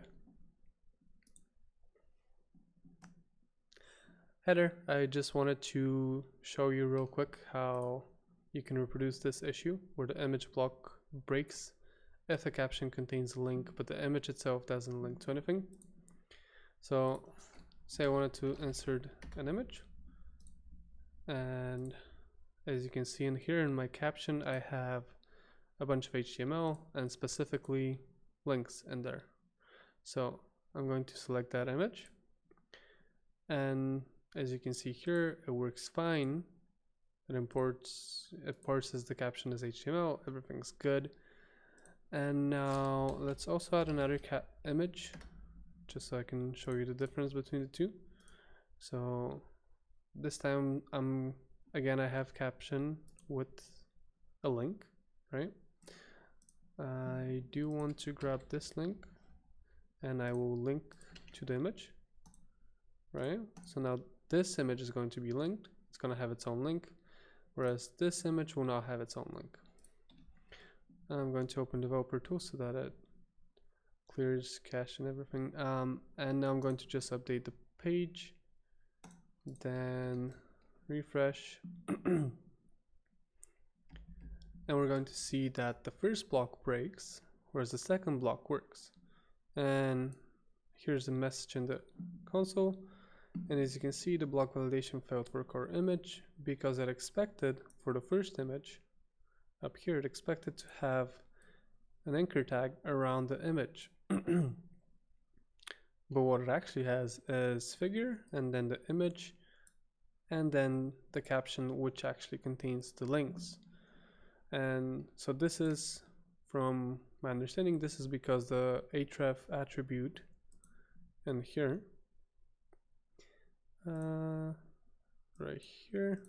Header, I just wanted to show you real quick how you can reproduce this issue where the image block breaks if a caption contains a link but the image itself doesn't link to anything. So say I wanted to insert an image, and as you can see in here in my caption I have a bunch of HTML and specifically links in there. So I'm going to select that image, and as you can see here it works fine. It parses the caption as HTML, everything's good. And now let's also add another image just so I can show you the difference between the two. So this time I have caption with a link, right? I do want to grab this link and I will link to the image, right? So now this image is going to be linked, it's going to have its own link, whereas this image will not have its own link. I'm going to open developer tools so that it clears cache and everything. And now I'm going to just update the page, then refresh. And we're going to see that the first block breaks, whereas the second block works. And here's the message in the console. And as you can see, the block validation failed for core image because it expected for the first image up here, it expected to have an anchor tag around the image. But what it actually has is figure and then the image and then the caption, which actually contains the links. And so this is, from my understanding, this is because the href attribute in here, right here,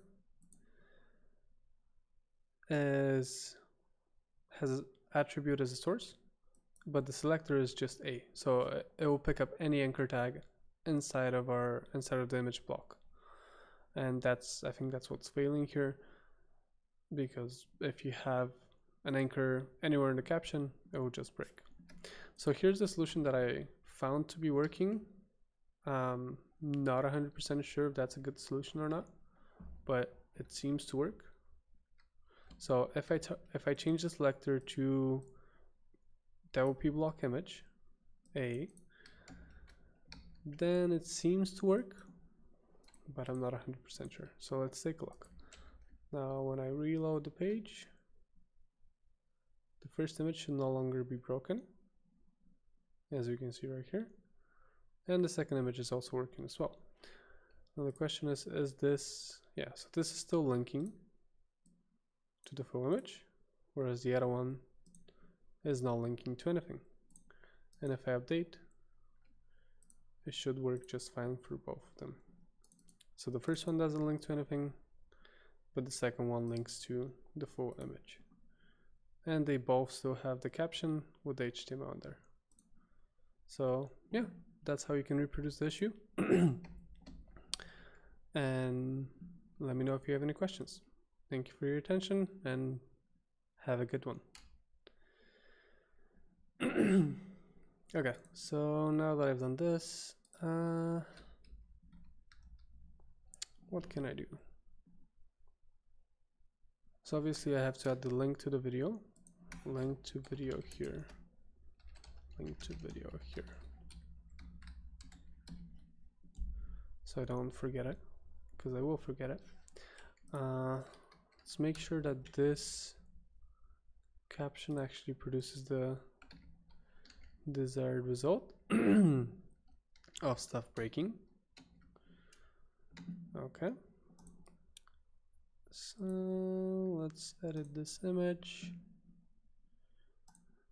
has attribute as a source, but the selector is just a, so it will pick up any anchor tag inside of the image block. And I think that's what's failing here, because if you have an anchor anywhere in the caption, it will just break. So here's the solution that I found to be working. Not 100% sure if that's a good solution or not, but it seems to work. So if I change the selector to WP block image A, then it seems to work, but I'm not 100% sure. So let's take a look. Now when I reload the page, the first image should no longer be broken, as you can see right here. And the second image is also working as well. Now the question is this, yeah, so this is still linking to the full image, whereas the other one is not linking to anything. And if I update, it should work just fine for both of them. So the first one doesn't link to anything, but the second one links to the full image. And they both still have the caption with the HTML in there. So yeah, that's how you can reproduce the issue. And let me know if you have any questions. Thank you for your attention and have a good one. Okay, so now that I've done this, what can I do? So obviously I have to add the link to the video, link to video here, link to video here, so I don't forget it, because I will forget it. Let's make sure that this caption actually produces the desired result of stuff breaking. Okay, so let's edit this image.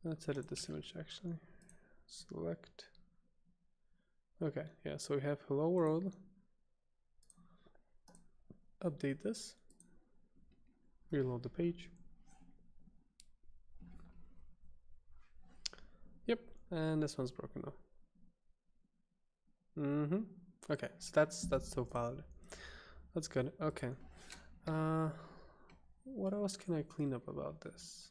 Let's edit this image actually. Select. Okay, yeah, so we have hello world. Update this. Reload the page. Yep, and this one's broken now. Okay, so that's still valid. That's good. Okay. what else can I clean up about this?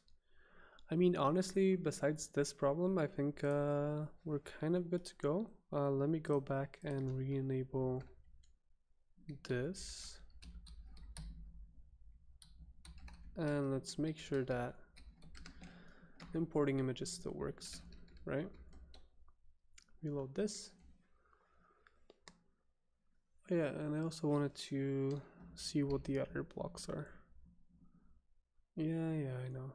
I mean, honestly, besides this problem, I think we're kind of good to go. Let me go back and re-enable this. And let's make sure that importing images still works, right? Reload this. Oh, yeah, and I also wanted to see what the other blocks are. Yeah, I know.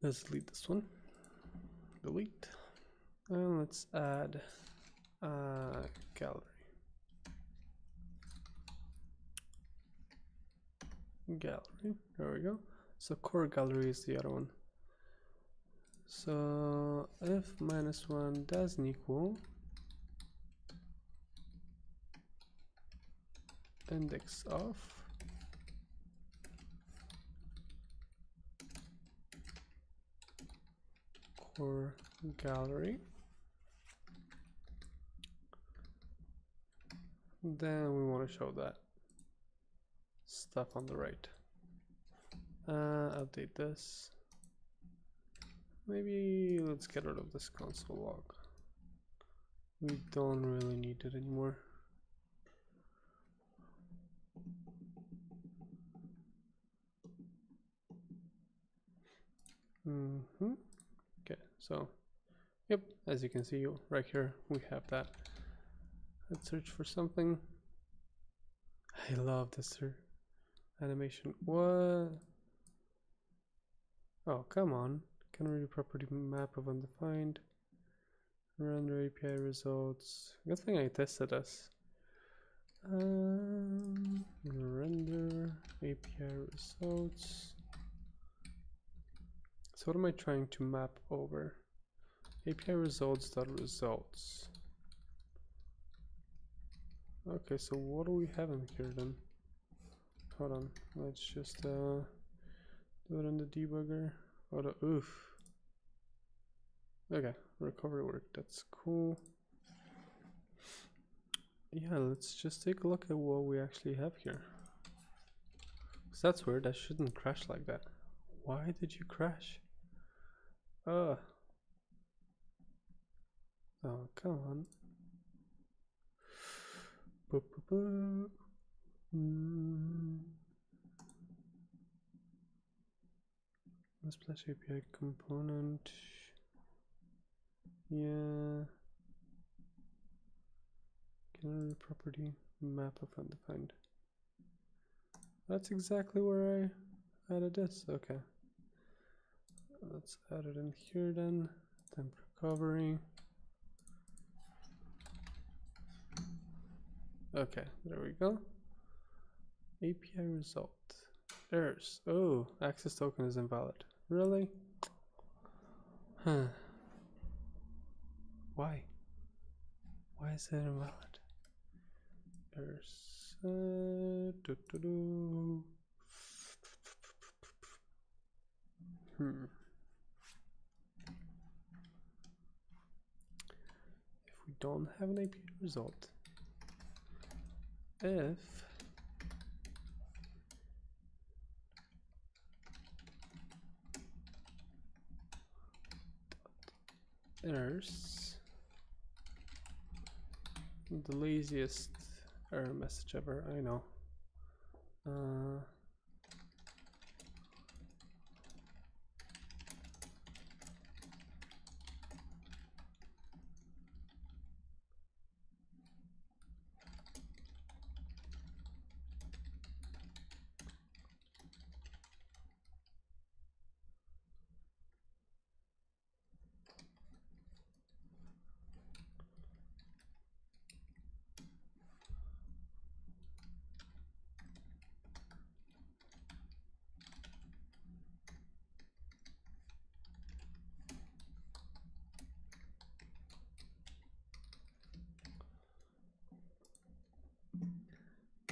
Let's delete this one. Delete. And let's add a gallery. Gallery, there we go. So core gallery is the other one. So if -1 doesn't equal index of core gallery, then we want to show that stuff on the right. Update this. Maybe let's get rid of this console log. We don't really need it anymore. Okay, so yep, as you can see right here, we have that. Let's search for something. I love this animation. What? Oh, come on. Can read a property map of undefined. Render API results. Good thing I tested this. Render API results. So what am I trying to map over? API results.results. Okay, so what do we have in here then? Hold on, let's just do it in the debugger. Oof. Okay, recovery work, that's cool. Yeah, let's just take a look at what we actually have here. So that's weird, that shouldn't crash like that. Why did you crash? Oh, come on. Unsplash API component. Yeah. Gallery property map of undefined. That's exactly where I added this. Okay. Let's add it in here then. Temp recovery. Okay, there we go. API result. Errors. Oh, access token is invalid. Really? Huh. Why? Why is it invalid? Errors. If we don't have an API result, if errors, the laziest error message ever, I know.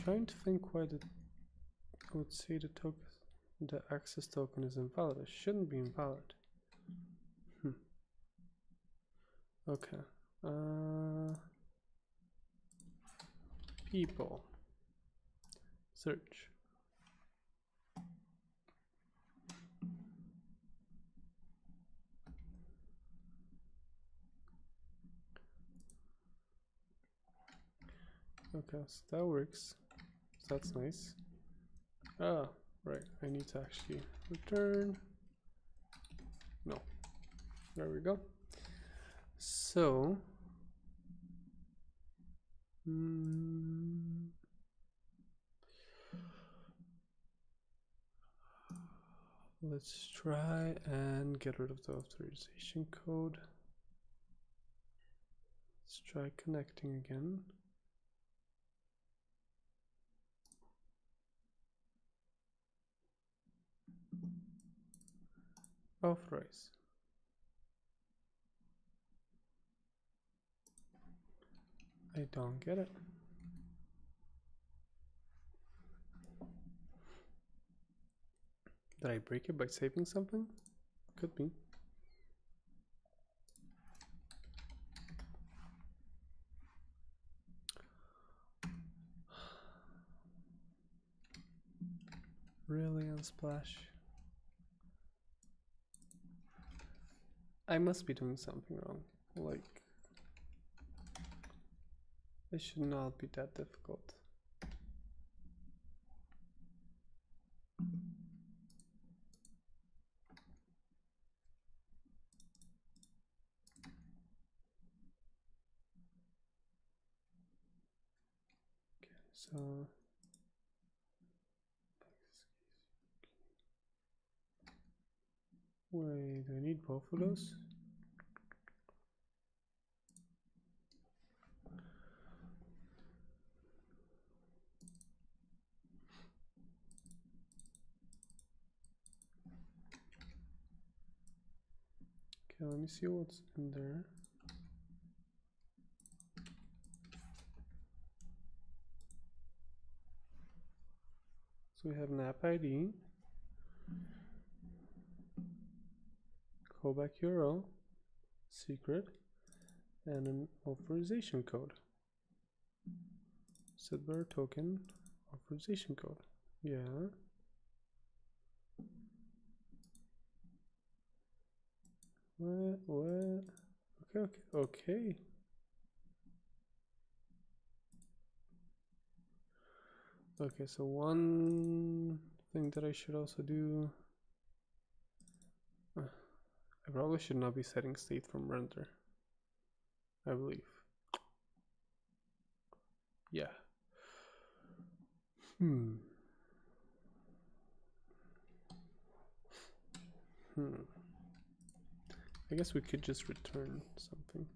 Trying to think why I would say the access token is invalid. It shouldn't be invalid. Okay. People. search. Okay, so that works. So that's nice. Ah, right. I need to actually return. No. There we go. So, let's try and get rid of the authorization code. Let's try connecting again. Authorize. I don't get it. Did I break it by saving something? Could be. Really, Unsplash? I must be doing something wrong. Like, it should not be that difficult. Okay, so wait, do I need both of those? Okay, let me see what's in there. So we have an app ID, callback URL, secret, and an authorization code. Setbar token, authorization code. Yeah. What? Okay. Okay, so one thing that I should also do, I probably should not be setting state from render, I believe. Yeah. I guess we could just return something.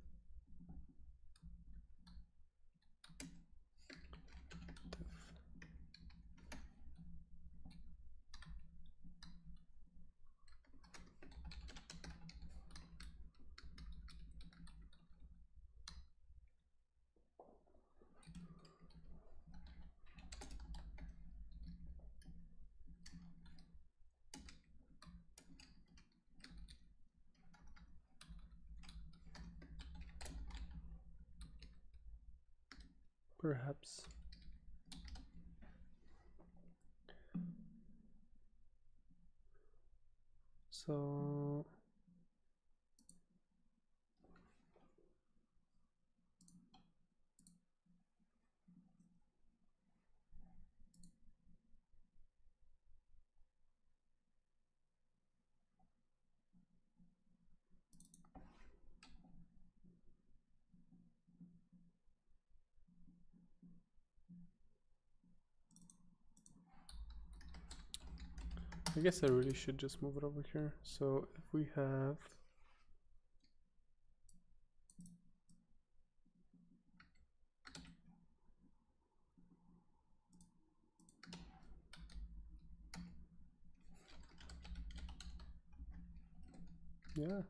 Perhaps. So I guess I really should just move it over here. So if we have yeah.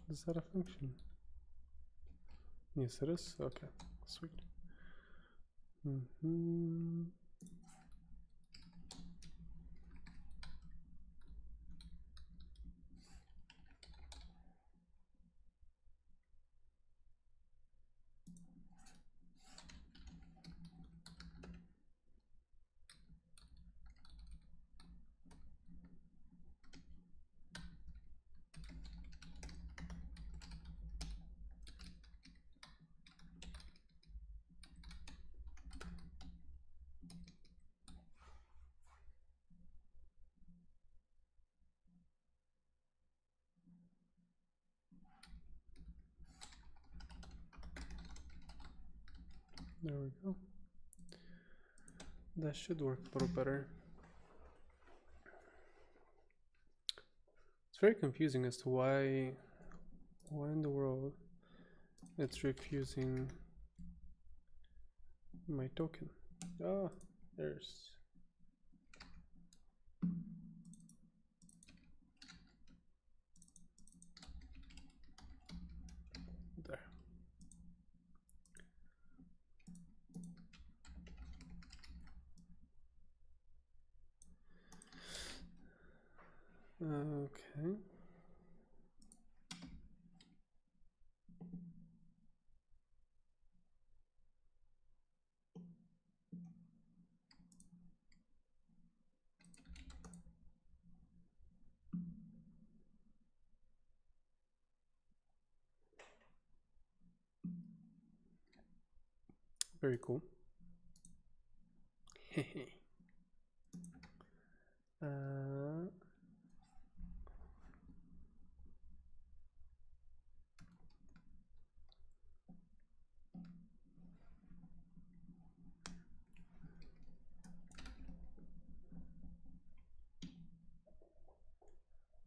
Is that a function? Yes, it is. Okay, sweet. There we go. That should work a little better. It's very confusing as to why in the world it's refusing my token. Ah, there's there. Okay. Very cool.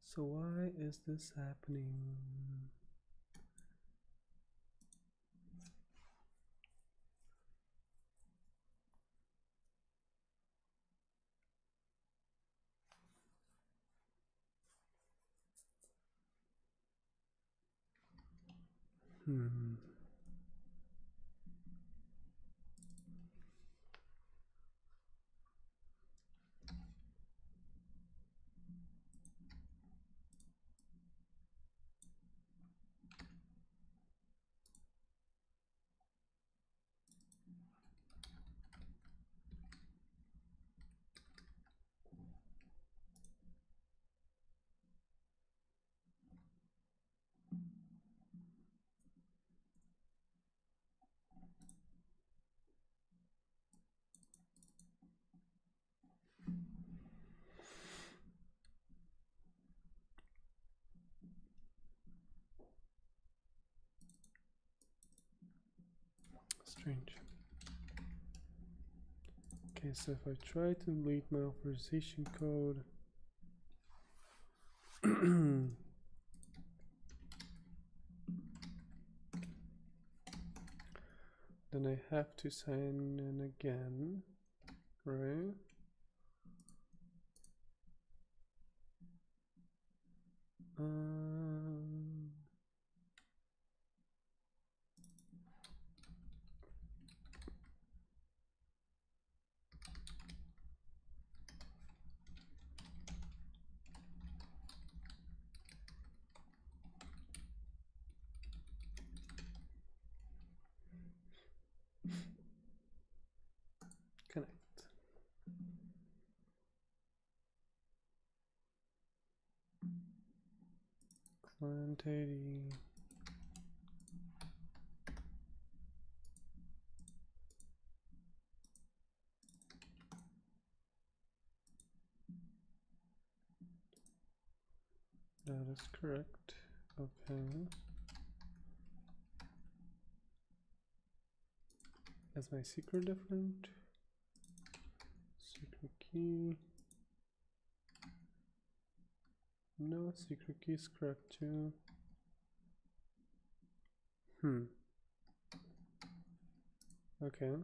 So why is this happening? Strange. Okay, so if I try to delete my authorization code, then I have to sign in again, right? Connect. Client ID. That is correct. Okay. Is my secret different? Secret key. No, secret key is correct too. Okay.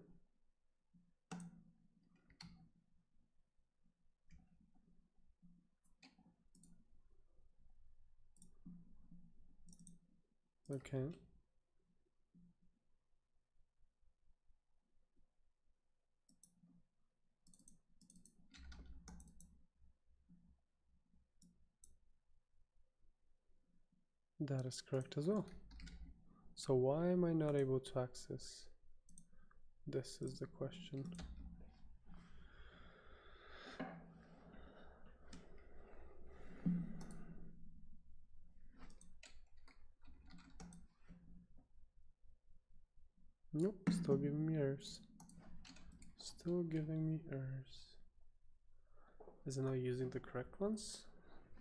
Okay. That is correct as well. So why am I not able to access? This is the question. Nope, still giving me errors. Still giving me errors. Is it not using the correct ones?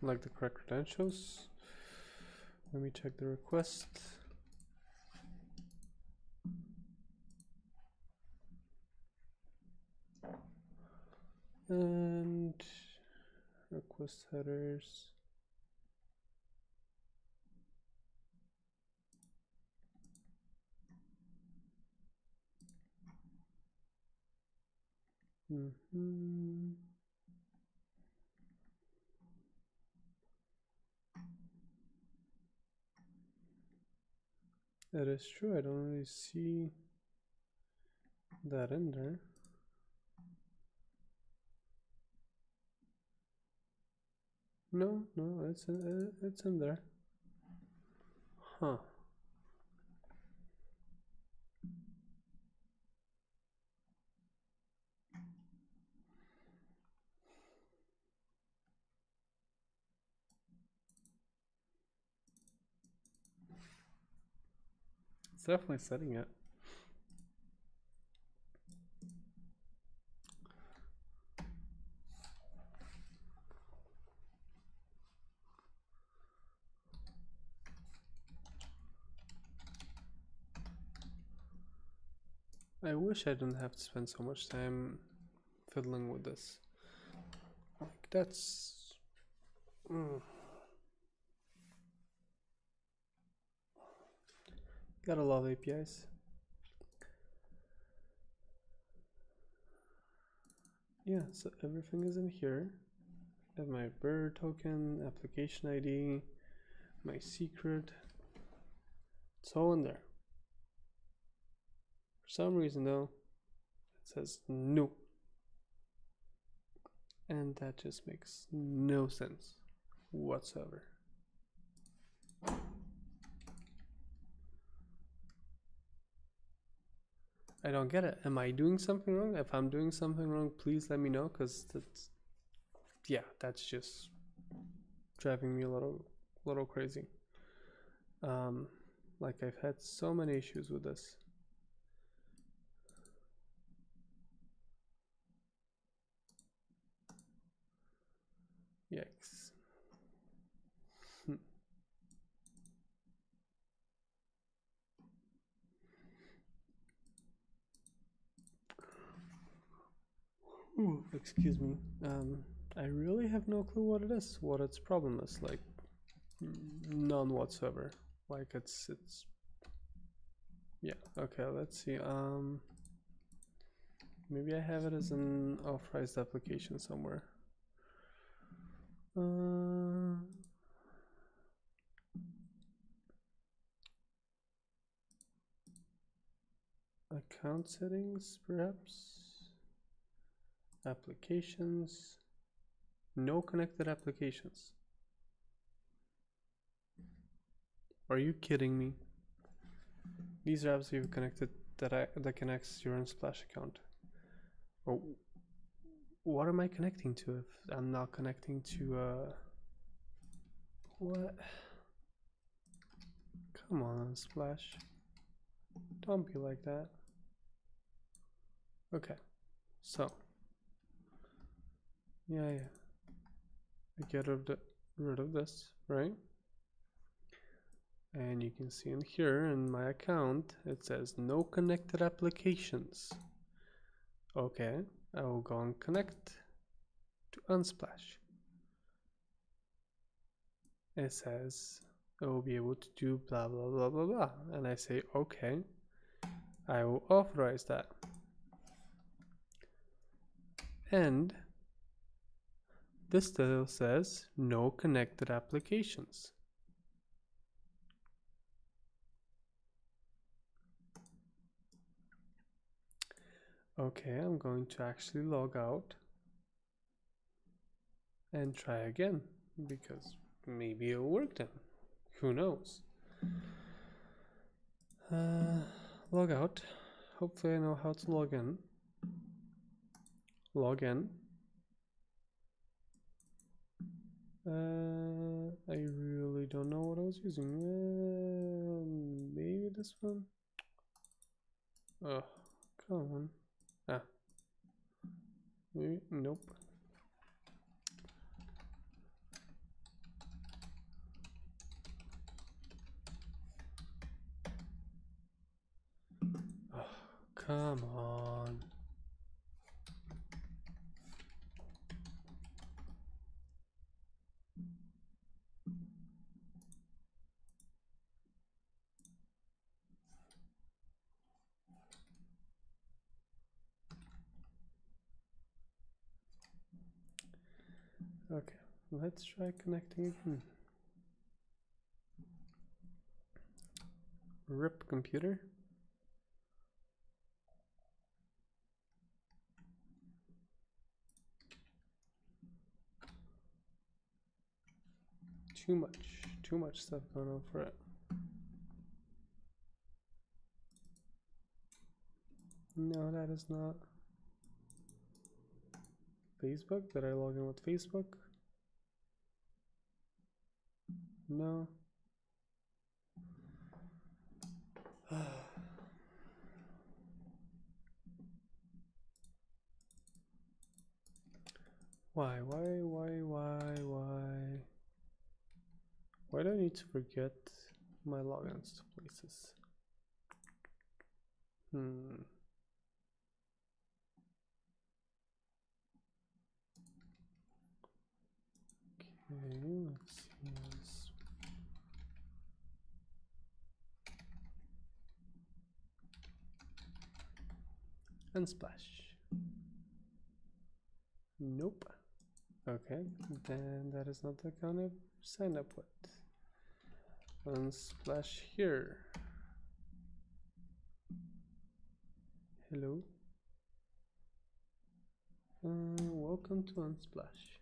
Like the correct credentials? Let me check the request. And request headers. That is true. I don't really see that in there. No, it's in there. Huh. It's definitely setting it. I wish I didn't have to spend so much time fiddling with this. Like, that's... Got a lot of APIs. Yeah, so everything is in here. I have my bird token, application ID, my secret. It's all in there. For some reason though, it says no. And that just makes no sense whatsoever. I don't get it. Am I doing something wrong? If I'm doing something wrong, please let me know, because that's, yeah, that's just driving me a little crazy. Like, I've had so many issues with this. Yikes. Ooh, excuse me. I really have no clue what it is, what its problem is. Like, none whatsoever. Like, it's yeah. Okay, let's see. Maybe I have it as an authorized application somewhere. Account settings, perhaps. Applications. No connected applications. Are you kidding me? These are apps you've connected that connects your Unsplash account. Oh, what am I connecting to if I'm not connecting to what? Come on, Unsplash. Don't be like that. Okay, so yeah, I get rid of this, right? And you can see in here in my account it says no connected applications. Okay, I will go and connect to Unsplash. It says I will be able to do blah blah blah blah blah, and I say okay, I will authorize that. And this still says no connected applications. Okay, I'm going to actually log out and try again, because maybe it'll work then. Who knows? Log out. Hopefully I know how to log in. Log in. I really don't know what I was using. Maybe this one? Oh, come on. Ah. Maybe, nope. Oh, come on. Okay, let's try connecting again. RIP computer. Too much stuff going on for it. No, that is not Facebook. Did I log in with Facebook? No. Why? Why do I need to forget my logins to places? Okay, let's see this. Unsplash. Nope. Okay, then that is not the account I've signed up with. Unsplash here. Hello. Welcome to Unsplash.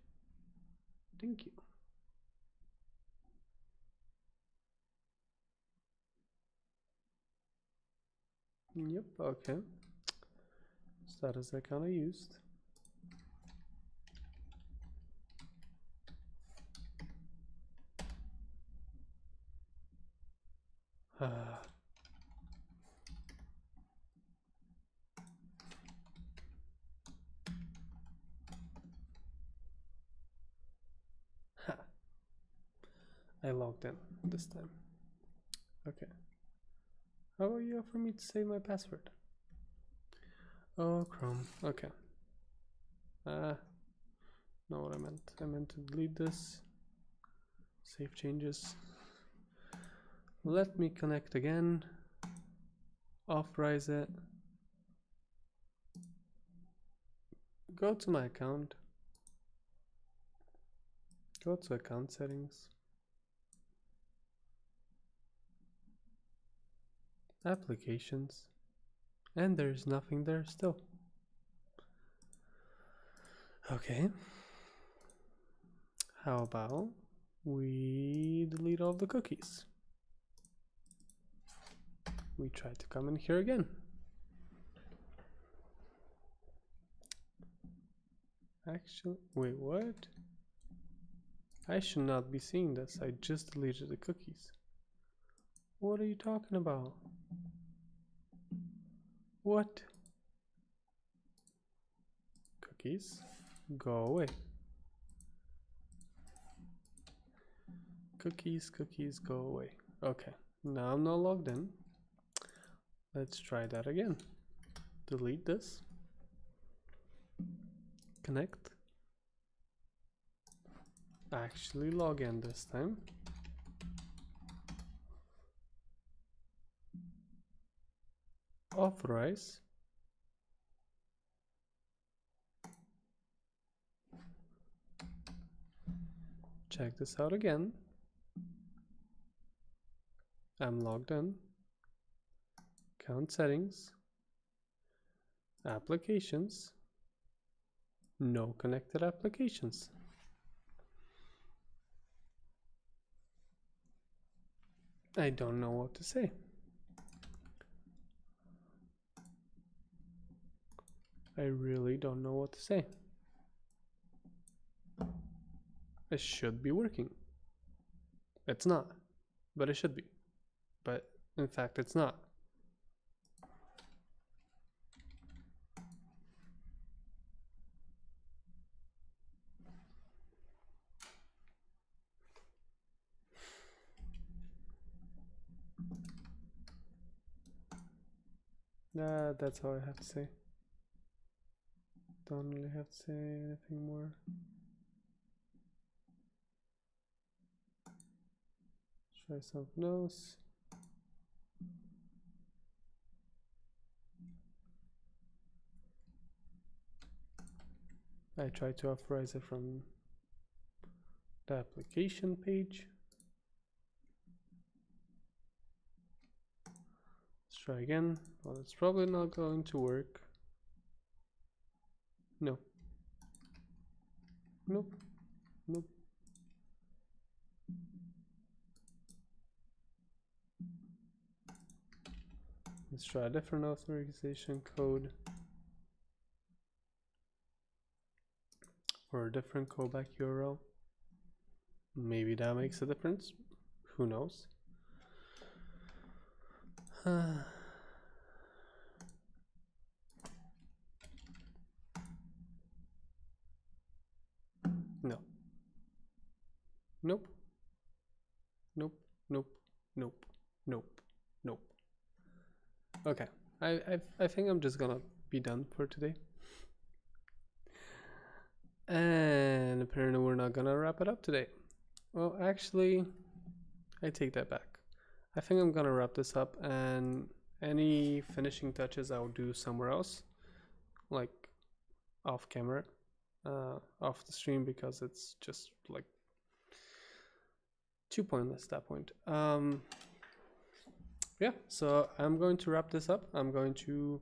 Thank you. Yep, okay. So that is the account I used. I logged in this time. Okay. How about you offer me to save my password? Oh, Chrome. Okay. Not what I meant. I meant to delete this. Save changes. Let me connect again. Authorize it. Go to my account. Go to account settings. Applications. And there's nothing there still. Okay. How about we delete all the cookies? We try to come in here again. Actually, wait, what? I should not be seeing this. I just deleted the cookies. What are you talking about? What? Cookies? Go away. Cookies, go away. Okay, now I'm not logged in. Let's try that again. Delete this. Connect. Actually log in this time. Authorize. Check this out again. I'm logged in. Account settings. applications, no connected applications. I don't know what to say. I really don't know what to say. It should be working. It's not, but it should be. But in fact, it's not. That's all I have to say. Don't really have to say anything more. Try something else. I try to authorize it from the application page. Let's try again. Well, it's probably not going to work. No. Nope. Nope. Let's try a different authorization code or a different callback URL. Maybe that makes a difference. Who knows? No. Nope. Nope. Nope. Nope. Nope. Nope. Okay. I think I'm just gonna be done for today. And apparently we're not gonna wrap it up today. Well, actually, I take that back. I think I'm gonna wrap this up, and any finishing touches I'll do somewhere else, like off camera, off the stream, because it's just like too pointless at that point. Yeah, so I'm going to wrap this up. I'm going to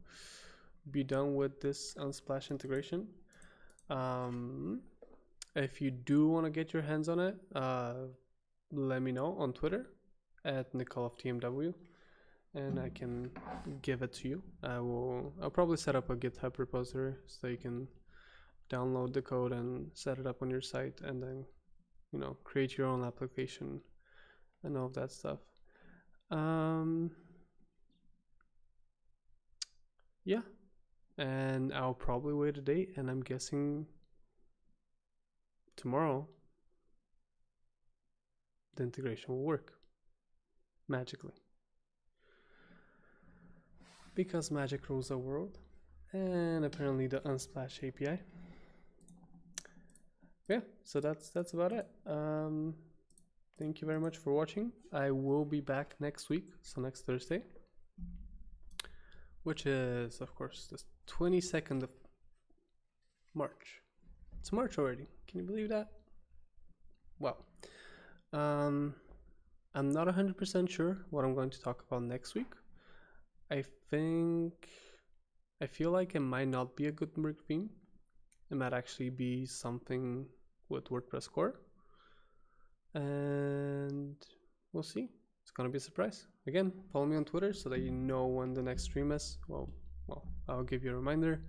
be done with this Unsplash integration. If you do want to get your hands on it, let me know on Twitter at NicoleofTMW, and I can give it to you. I'll probably set up a GitHub repository so you can download the code and set it up on your site, and then, you know, create your own application and all of that stuff. Yeah, and I'll probably wait a day, and I'm guessing tomorrow the integration will work magically, because magic rules the world, and apparently the Unsplash API. Yeah, so that's about it. Thank you very much for watching. I will be back next week, so next Thursday, which is of course the 22nd of March. It's March already. Can you believe that? Wow. I'm not 100% sure what I'm going to talk about next week. I feel like it might not be a Gutenberg theme. It might actually be something with WordPress core, and we'll see. It's gonna be a surprise. Again, follow me on Twitter so that you know when the next stream is. Well, I'll give you a reminder.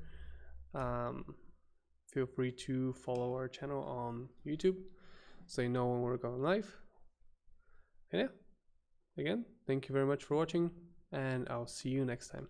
Feel free to follow our channel on YouTube so you know when we're going live. And yeah, again, thank you very much for watching, and I'll see you next time.